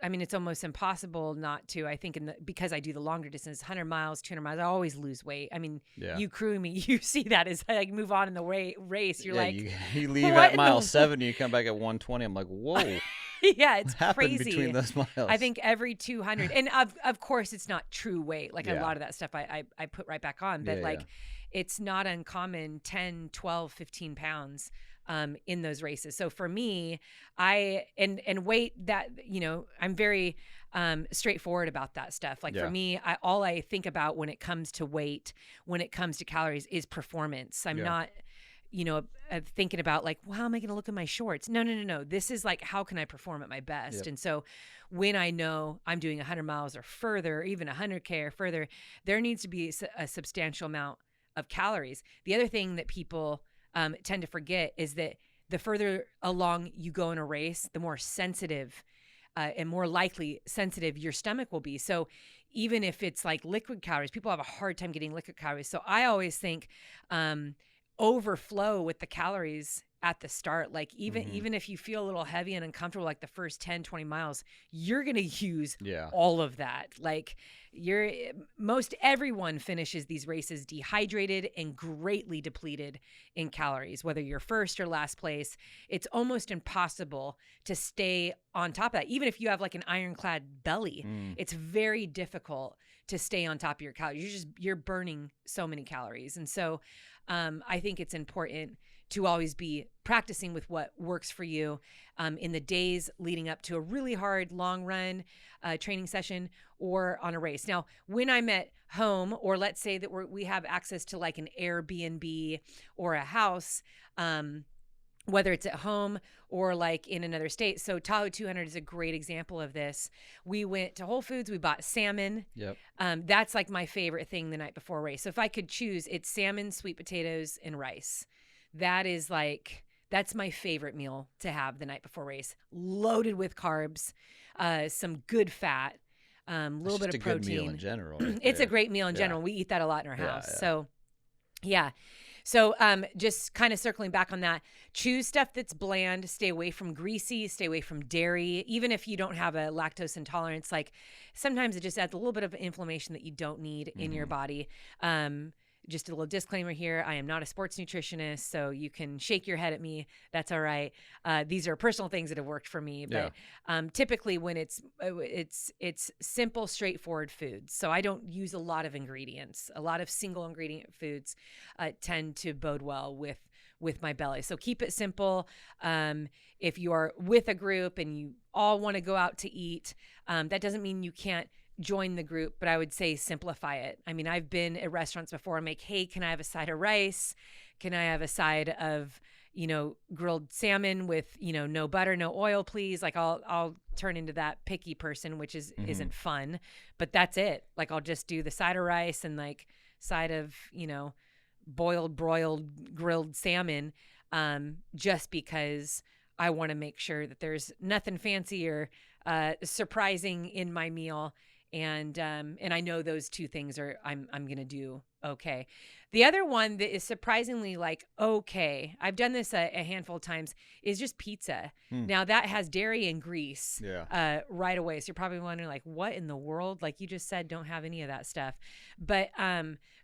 I mean, it's almost impossible not to. I think because I do the longer distance, 100 miles, 200 miles, I always lose weight. I mean, you crew me, you see that as I like move on in the race. You're like, you leave at mile 70, you come back at 120. I'm like, whoa. Yeah, it's what happened crazy between those miles. I think every 200, and of course it's not true weight. Like a lot of that stuff I put right back on, but it's not uncommon 10, 12, 15 pounds in those races. So for me, and weight, that, you know, I'm very straightforward about that stuff. Like for me, all I think about when it comes to weight, when it comes to calories, is performance. I'm not, you know, thinking about like, well, how am I going to look at my shorts? No. This is like, how can I perform at my best? And so when I know I'm doing 100 miles or further, even 100K or further, there needs to be a substantial amount of calories. The other thing that people tend to forget is that the further along you go in a race, the more sensitive and more likely sensitive your stomach will be. So even if it's like liquid calories, people have a hard time getting liquid calories. So I always think overflow with the calories at the start. Like even if you feel a little heavy and uncomfortable, like the first 10, 20 miles, you're going to use all of that. Like most everyone finishes these races dehydrated and greatly depleted in calories, whether you're first or last place. It's almost impossible to stay on top of that. Even if you have like an ironclad belly, it's very difficult to stay on top of your calories. You're burning so many calories. And so I think it's important to always be practicing with what works for you in the days leading up to a really hard long run training session or on a race. Now, when I'm at home, or let's say that we have access to like an Airbnb or a house, whether it's at home or like in another state. So Tahoe 200 is a great example of this. We went to Whole Foods, we bought salmon. That's like my favorite thing the night before a race. So if I could choose, it's salmon, sweet potatoes, and rice. That's my favorite meal to have the night before race. Loaded with carbs, some good fat, a little bit of protein. Good meal in general. It's a great meal in general. We eat that a lot in our house. So, yeah. So just kind of circling back on that, choose stuff that's bland, stay away from greasy, stay away from dairy. Even if you don't have a lactose intolerance, like sometimes it just adds a little bit of inflammation that you don't need in your body. Just a little disclaimer here. I am not a sports nutritionist, so you can shake your head at me. That's all right. These are personal things that have worked for me. But typically when it's simple, straightforward foods. So I don't use a lot of ingredients. A lot of single ingredient foods tend to bode well with my belly. So keep it simple. If you are with a group and you all want to go out to eat, that doesn't mean you can't join the group, but I would say simplify it. I mean, I've been at restaurants before. I'm like, hey, can I have a side of rice? Can I have a side of, grilled salmon with, no butter, no oil, please? Like I'll turn into that picky person, which isn't fun, but that's it. Like I'll just do the side of rice and like side of, boiled, broiled, grilled salmon, just because I want to make sure that there's nothing fancy or surprising in my meal. And I know those two things I'm going to do okay. The other one that is surprisingly like, okay, I've done this a handful of times, is just pizza. Now that has dairy and grease right away. So you're probably wondering like, what in the world? Like you just said, don't have any of that stuff. But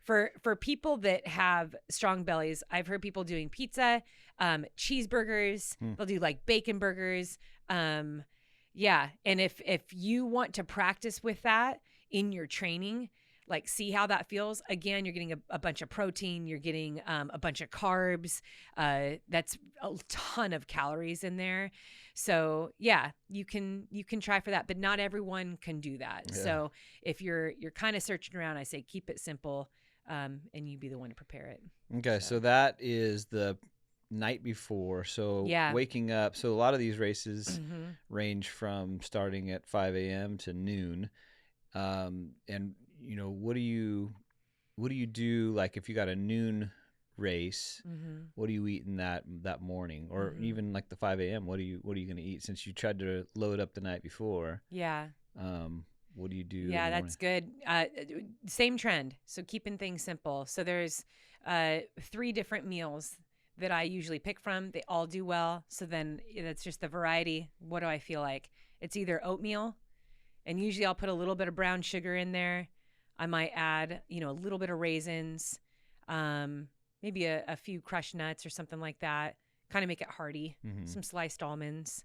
for people that have strong bellies, I've heard people doing pizza, cheeseburgers, they'll do like bacon burgers, yeah. And if you want to practice with that in your training, like see how that feels, again, you're getting a bunch of protein, you're getting a bunch of carbs. That's a ton of calories in there. So yeah, you can try for that, but not everyone can do that. Yeah. So if you're kind of searching around, I say keep it simple, and you be the one to prepare it. Okay. So that is the night before. So waking up. So a lot of these races range from starting at 5 a.m. to noon. And what do you do? Like if you got a noon race, what do you eat in that morning? Or even like the 5 a.m. What are you going to eat since you tried to load up the night before? Yeah. What do you do? Yeah, that's good. Same trend. So keeping things simple. So there's 3 different meals that I usually pick from. They all do well. So then that's just the variety. What do I feel like? It's either oatmeal, and usually I'll put a little bit of brown sugar in there. I might add, a little bit of raisins, maybe a few crushed nuts or something like that. Kind of make it hearty. Some sliced almonds.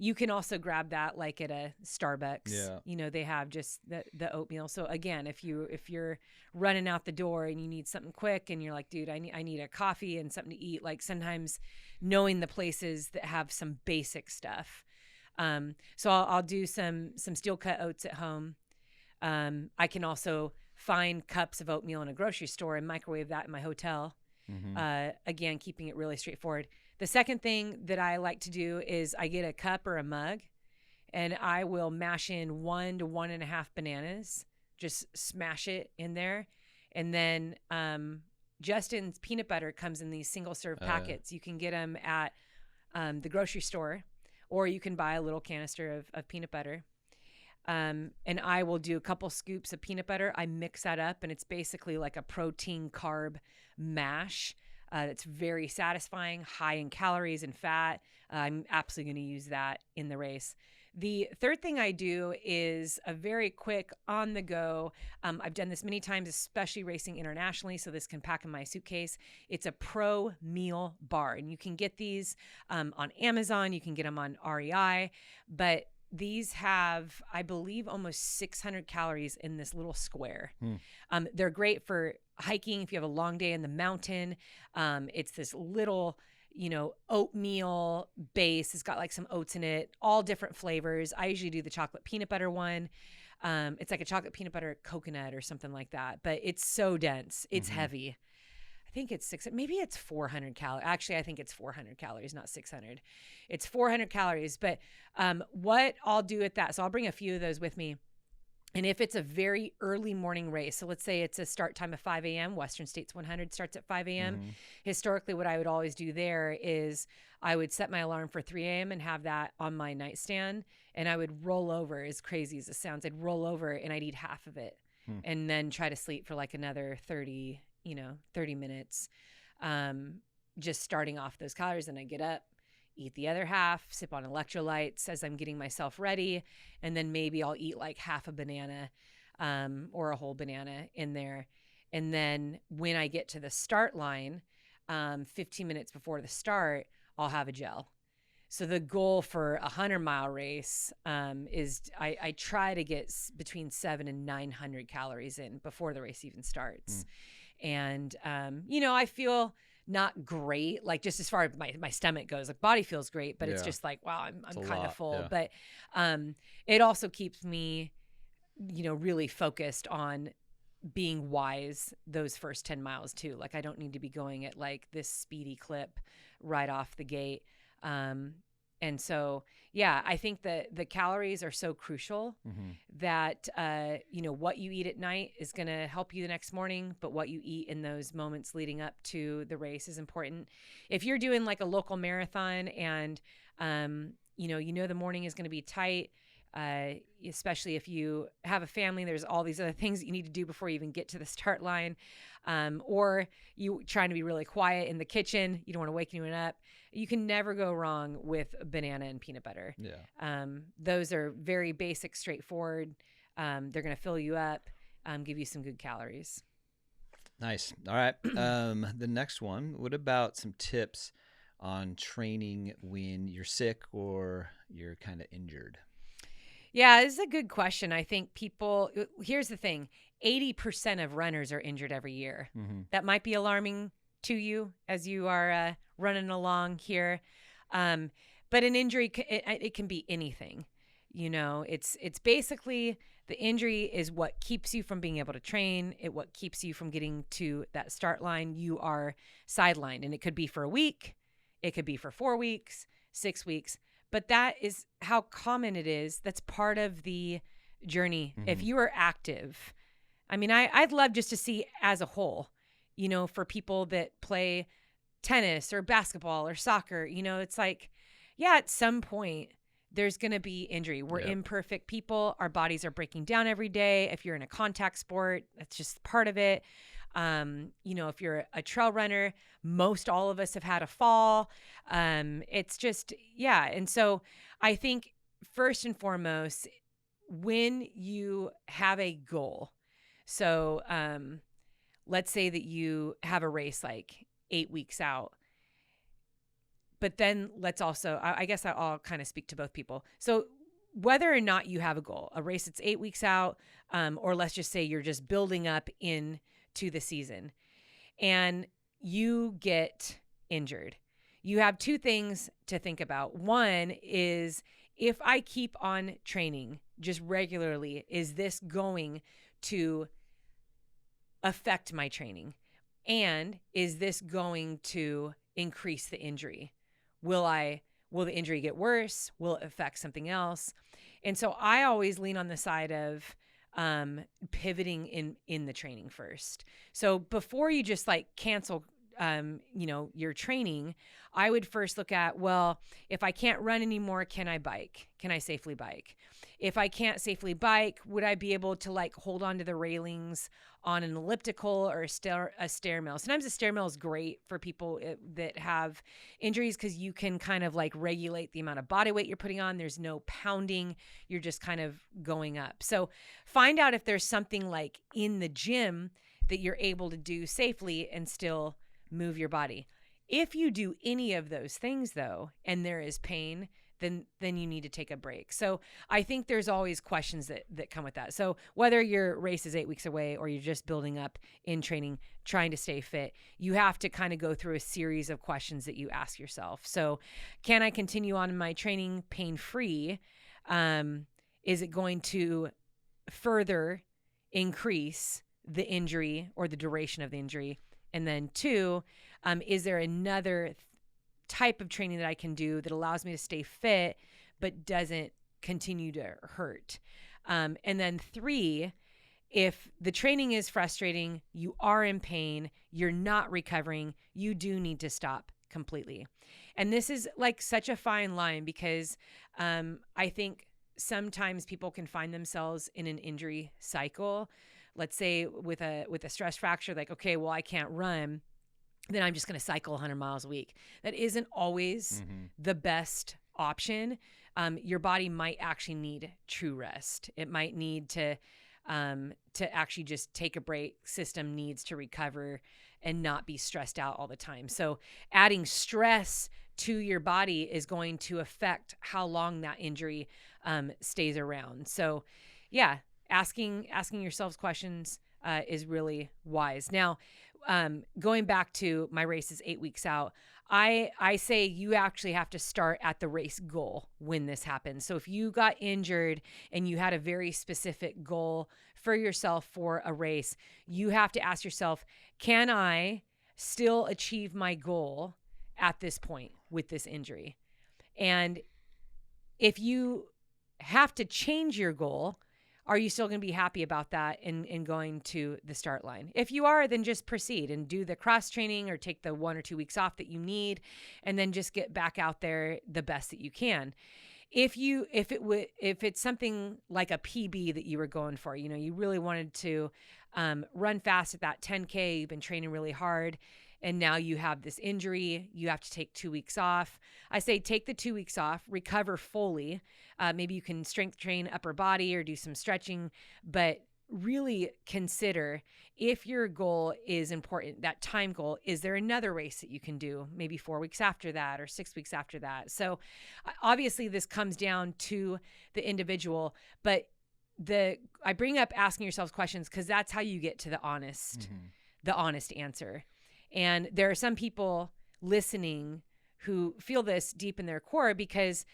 You can also grab that like at a Starbucks. Yeah. They have just the oatmeal. So again, if you're running out the door and you need something quick and you're like, dude, I need a coffee and something to eat, like sometimes knowing the places that have some basic stuff. So I'll do some steel cut oats at home. I can also find cups of oatmeal in a grocery store and microwave that in my hotel. Again, keeping it really straightforward. The second thing that I like to do is I get a cup or a mug and I will mash in 1 to 1.5 bananas, just smash it in there. And then Justin's peanut butter comes in these single serve packets. You can get them at the grocery store, or you can buy a little canister of peanut butter. And I will do a couple scoops of peanut butter. I mix that up and it's basically like a protein carb mash. It's very satisfying, high in calories and fat. I'm absolutely going to use that in the race. The third thing I do is a very quick on the go. I've done this many times, especially racing internationally, so this can pack in my suitcase. It's a pro meal bar, and you can get these on Amazon. You can get them on REI, but these have, I believe, almost 600 calories in this little square. They're great for hiking if you have a long day in the mountain. It's this little, oatmeal base. It's got like some oats in it, all different flavors. I usually do the chocolate peanut butter one. It's like a chocolate peanut butter coconut or something like that, but it's so dense. It's heavy. I think it's 600, maybe it's 400 calories. Actually, I think it's 400 calories, not 600. It's 400 calories. But what I'll do at that, so I'll bring a few of those with me. And if it's a very early morning race, so let's say it's a start time of 5 a.m., Western States 100 starts at 5 a.m. Historically, what I would always do there is I would set my alarm for 3 a.m. and have that on my nightstand. And I would roll over, as crazy as it sounds, I'd roll over and I'd eat half of it and then try to sleep for like another 30 30 minutes, just starting off those calories. And I get up, eat the other half, sip on electrolytes as I'm getting myself ready. And then maybe I'll eat like half a banana, or a whole banana in there. And then when I get to the start line, 15 minutes before the start, I'll have a gel. So the goal for a 100-mile race is I try to get between 700 and 900 calories in before the race even starts. And, I feel not great, like just as far as my stomach goes, like body feels great, but it's just like, wow, I'm kind of full. Yeah. But it also keeps me, really focused on being wise those first 10 miles too. Like I don't need to be going at like this speedy clip right off the gate. And so, yeah, I think that the calories are so crucial that, what you eat at night is going to help you the next morning, but what you eat in those moments leading up to the race is important. If you're doing like a local marathon and, the morning is going to be tight, especially if you have a family, there's all these other things that you need to do before you even get to the start line. Or you trying to be really quiet in the kitchen. You don't want to wake anyone up. You can never go wrong with a banana and peanut butter. Yeah. Those are very basic, straightforward. They're going to fill you up, give you some good calories. Nice. All right. The next one, what about some tips on training when you're sick or you're kind of injured? Yeah, this is a good question. I think here's the thing, 80% of runners are injured every year. That might be alarming to you as you are running along here. But an injury, it can be anything. It's basically the injury is what keeps you from being able to train. What keeps you from getting to that start line. You are sidelined, and it could be for a week. It could be for 4 weeks, 6 weeks. But that is how common it is. That's part of the journey. If you are active, I mean, I'd love just to see as a whole, for people that play tennis or basketball or soccer, it's like, yeah, at some point there's going to be injury. We're imperfect people. Our bodies are breaking down every day. If you're in a contact sport, that's just part of it. If you're a trail runner, most all of us have had a fall. It's just, yeah. And so I think first and foremost, when you have a goal, so let's say that you have a race like 8 weeks out, but then let's also, I guess I'll kind of speak to both people. So whether or not you have a goal, a race that's 8 weeks out, or let's just say you're just building up into the season and you get injured, you have two things to think about. One is, if I keep on training just regularly, is this going to affect my training? And is this going to increase the injury? Will the injury get worse? Will it affect something else? And so I always lean on the side of pivoting in the training first. So before you just like cancel your training, I would first look at, well, if I can't run anymore, can I bike? Can I safely bike? If I can't safely bike, would I be able to like hold on to the railings on an elliptical or a stair mill? Sometimes a stair mill is great for people that have injuries because you can kind of like regulate the amount of body weight you're putting on. There's no pounding. You're just kind of going up. So find out if there's something like in the gym that you're able to do safely and still move your body. If you do any of those things though, and there is pain, then you need to take a break. So I think there's always questions that come with that. So whether your race is 8 weeks away or you're just building up in training, trying to stay fit, you have to kind of go through a series of questions that you ask yourself. So can I continue on in my training pain-free? Is it going to further increase the injury or the duration of the injury? And then 2, is there another type of training that I can do that allows me to stay fit but doesn't continue to hurt? And then 3, if the training is frustrating, you are in pain, you're not recovering, you do need to stop completely. And this is like such a fine line because I think sometimes people can find themselves in an injury cycle. let's say with a stress fracture, like, okay, well, I can't run, then I'm just going to cycle 100 miles a week. That isn't always the best option. Your body might actually need true rest. It might need to actually just take a break. System needs to recover and not be stressed out all the time. So adding stress to your body is going to affect how long that injury stays around. So yeah, asking yourselves questions is really wise. Now, going back to my race is 8 weeks out, I say you actually have to start at the race goal when this happens. So if you got injured and you had a very specific goal for yourself for a race, you have to ask yourself, can I still achieve my goal at this point with this injury? And if you have to change your goal, are you still going to be happy about that in going to the start line? If you are, then just proceed and do the cross training or take the 1 or 2 weeks off that you need, and then just get back out there the best that you can. If it's something like a PB that you were going for, you really wanted to run fast at that 10K, you've been training really hard, and now you have this injury, you have to take 2 weeks off. I say take the 2 weeks off, recover fully. Maybe you can strength train upper body or do some stretching, but really consider, if your goal is important, that time goal, is there another race that you can do maybe 4 weeks after that or 6 weeks after that? So obviously this comes down to the individual, but I bring up asking yourselves questions because that's how you get to the honest answer. And there are some people listening who feel this deep in their core because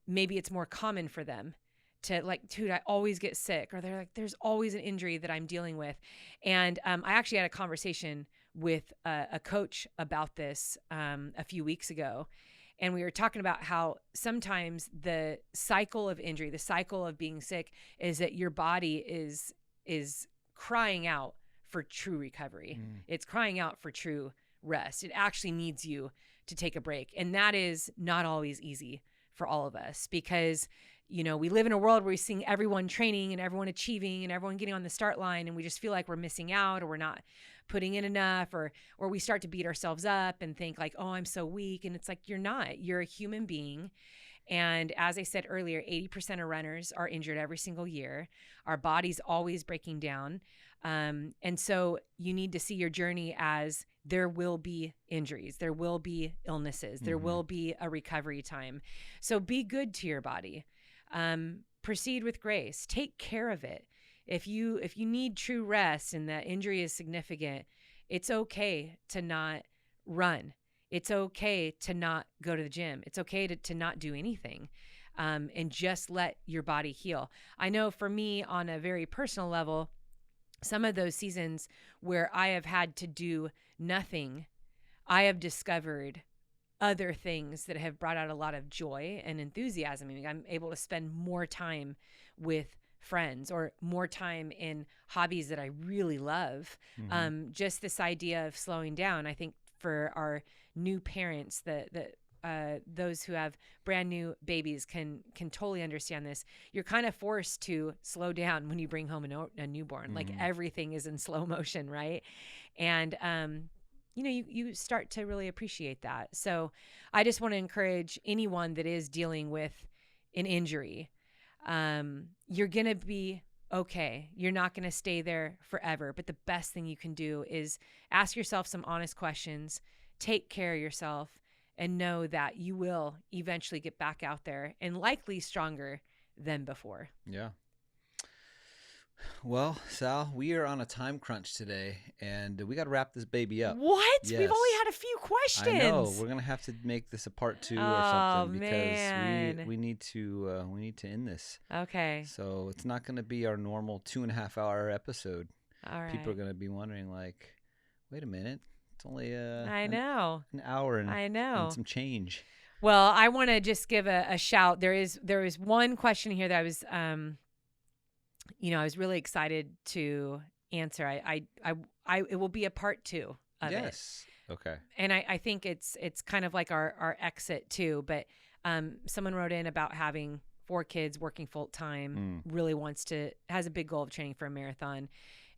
maybe it's more common for them to like, dude, I always get sick, or they're like, there's always an injury that I'm dealing with. And I actually had a conversation with a coach about this a few weeks ago. And we were talking about how sometimes the cycle of injury, the cycle of being sick, is that your body is crying out for true recovery. It's crying out for true rest. It actually needs you to take a break. And that is not always easy for all of us because, we live in a world where we're seeing everyone training and everyone achieving and everyone getting on the start line. And we just feel like we're missing out, or we're not putting in enough, or we start to beat ourselves up and think like, oh, I'm so weak. And it's like, you're not. You're a human being. And as I said earlier, 80% of runners are injured every single year. Our body's always breaking down. And so you need to see your journey as there will be injuries, there will be illnesses, there will be a recovery time. So be good to your body. Proceed with grace. Take care of it. If you need true rest and that injury is significant, it's okay to not run. It's okay to not go to the gym. It's okay to not do anything. And just let your body heal. I know for me, on a very personal level, some of those seasons where I have had to do nothing, I have discovered other things that have brought out a lot of joy and enthusiasm. I mean, I'm able to spend more time with friends or more time in hobbies that I really love. Just this idea of slowing down. I think for our new parents, those who have brand new babies can totally understand this. You're kind of forced to slow down when you bring home a newborn. Like everything is in slow motion, right? And you start to really appreciate that. So I just want to encourage anyone that is dealing with an injury. You're going to be okay. You're not going to stay there forever. But the best thing you can do is ask yourself some honest questions, take care of yourself, and know that you will eventually get back out there and likely stronger than before. Yeah. Well, Sal, we are on a time crunch today, and we got to wrap this baby up. What? Yes. We've only had a few questions. I know. We're gonna have to make this a part 2 or something because we need to end this. Okay. So it's not gonna be our normal 2.5 hour episode. All right. People are gonna be wondering, like, wait a minute, it's only an hour and some change. Well, I want to just give a shout. There is one question here that I was I was really excited to answer. It will be a part 2 of it. Yes. Okay. And I think it's kind of like our exit too. But someone wrote in about having 4 kids, working full time, really has a big goal of training for a marathon.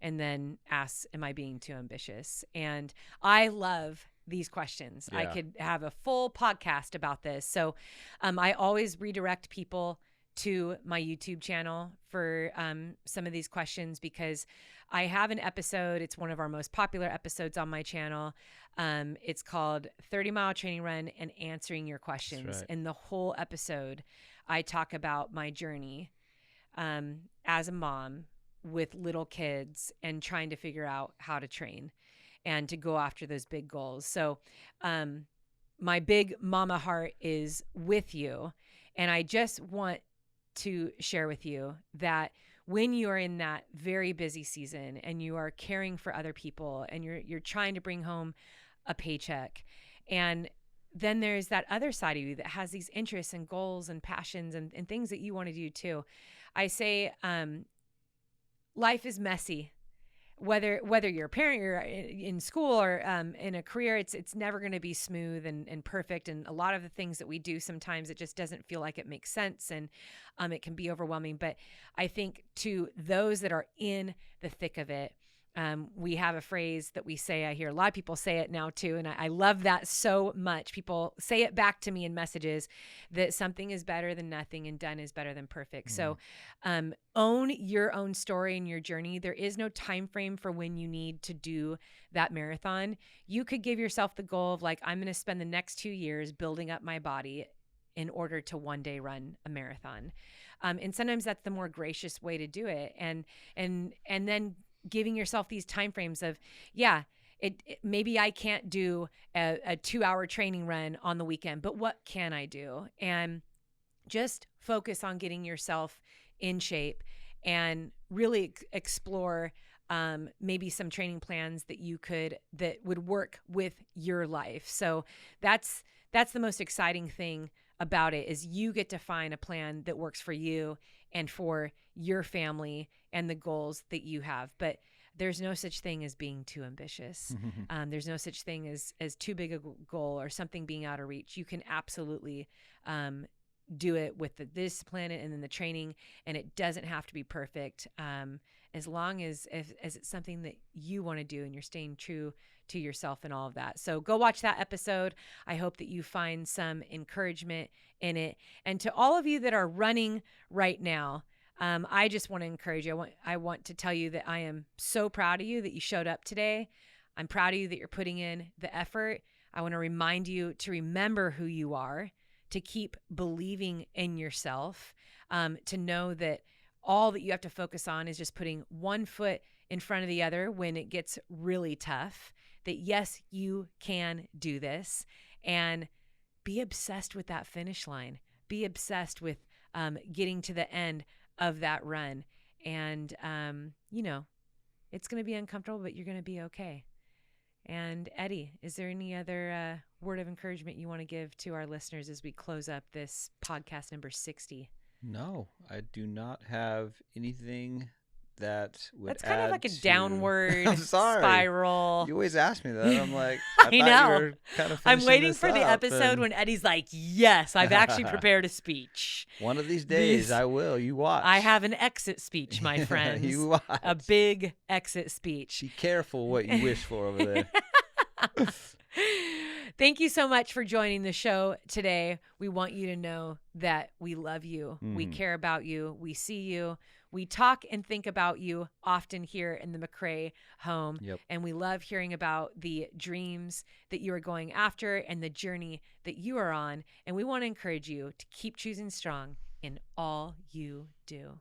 and then asks, am I being too ambitious? And I love these questions. I could have a full podcast about this. So I always redirect people to my YouTube channel for some of these questions, because I have an episode. It's one of our most popular episodes on my channel. It's called 30-Mile Training Run and Answering Your Questions. That's right. In the whole episode, I talk about my journey as a mom with little kids and trying to figure out how to train and to go after those big goals. So my big mama heart is with you. And I just want to share with you that when you are in that very busy season and you are caring for other people and you're trying to bring home a paycheck, and then there's that other side of you that has these interests and goals and passions and things that you want to do too. I say life is messy. Whether you're a parent, you're in school, or in a career, it's never going to be smooth and perfect. And a lot of the things that we do, sometimes it just doesn't feel like it makes sense, and it can be overwhelming. But I think to those that are in the thick of it, we have a phrase that we say. I hear a lot of people say it now too, and I love that so much. People say it back to me in messages that something is better than nothing and done is better than perfect. So own your own story and your journey. There is no time frame for when you need to do that marathon. You could give yourself the goal of, like, I'm going to spend the next 2 years building up my body in order to one day run a marathon. And sometimes that's the more gracious way to do it. And then giving yourself these timeframes of, maybe I can't do a 2-hour training run on the weekend, but what can I do? And just focus on getting yourself in shape and really explore maybe some training plans that would work with your life. So that's the most exciting thing about it, is you get to find a plan that works for you and for your family and the goals that you have. But there's no such thing as being too ambitious. There's no such thing as too big a goal or something being out of reach. You can absolutely do it with the discipline and then the training, and it doesn't have to be perfect, as long as it's something that you want to do and you're staying true to yourself and all of that. So go watch that episode. I hope that you find some encouragement in it. And to all of you that are running right now, I just want to encourage you. I want to tell you that I am so proud of you that you showed up today. I'm proud of you that you're putting in the effort. I want to remind you to remember who you are, to keep believing in yourself, to know that all that you have to focus on is just putting one foot in front of the other when it gets really tough, that yes, you can do this, and be obsessed with that finish line. Be obsessed with getting to the end of that run. And, it's going to be uncomfortable, but you're going to be okay. And Eddie, is there any other word of encouragement you want to give to our listeners as we close up this podcast number 60? No, I do not have anything that would That's kind add of like a to... downward I'm sorry. spiral. You always ask me that. I'm like, I thought know. you were kind of I'm waiting for the up, episode when Eddie's like, yes, I've actually prepared a speech. One of these days I will. You watch. I have an exit speech, my friends. You watch. A big exit speech. Be careful what you wish for over there. Thank you so much for joining the show today. We want you to know that we love you. We care about you. We see you. We talk and think about you often here in the McRae home. Yep. And we love hearing about the dreams that you are going after and the journey that you are on. And we want to encourage you to keep choosing strong in all you do.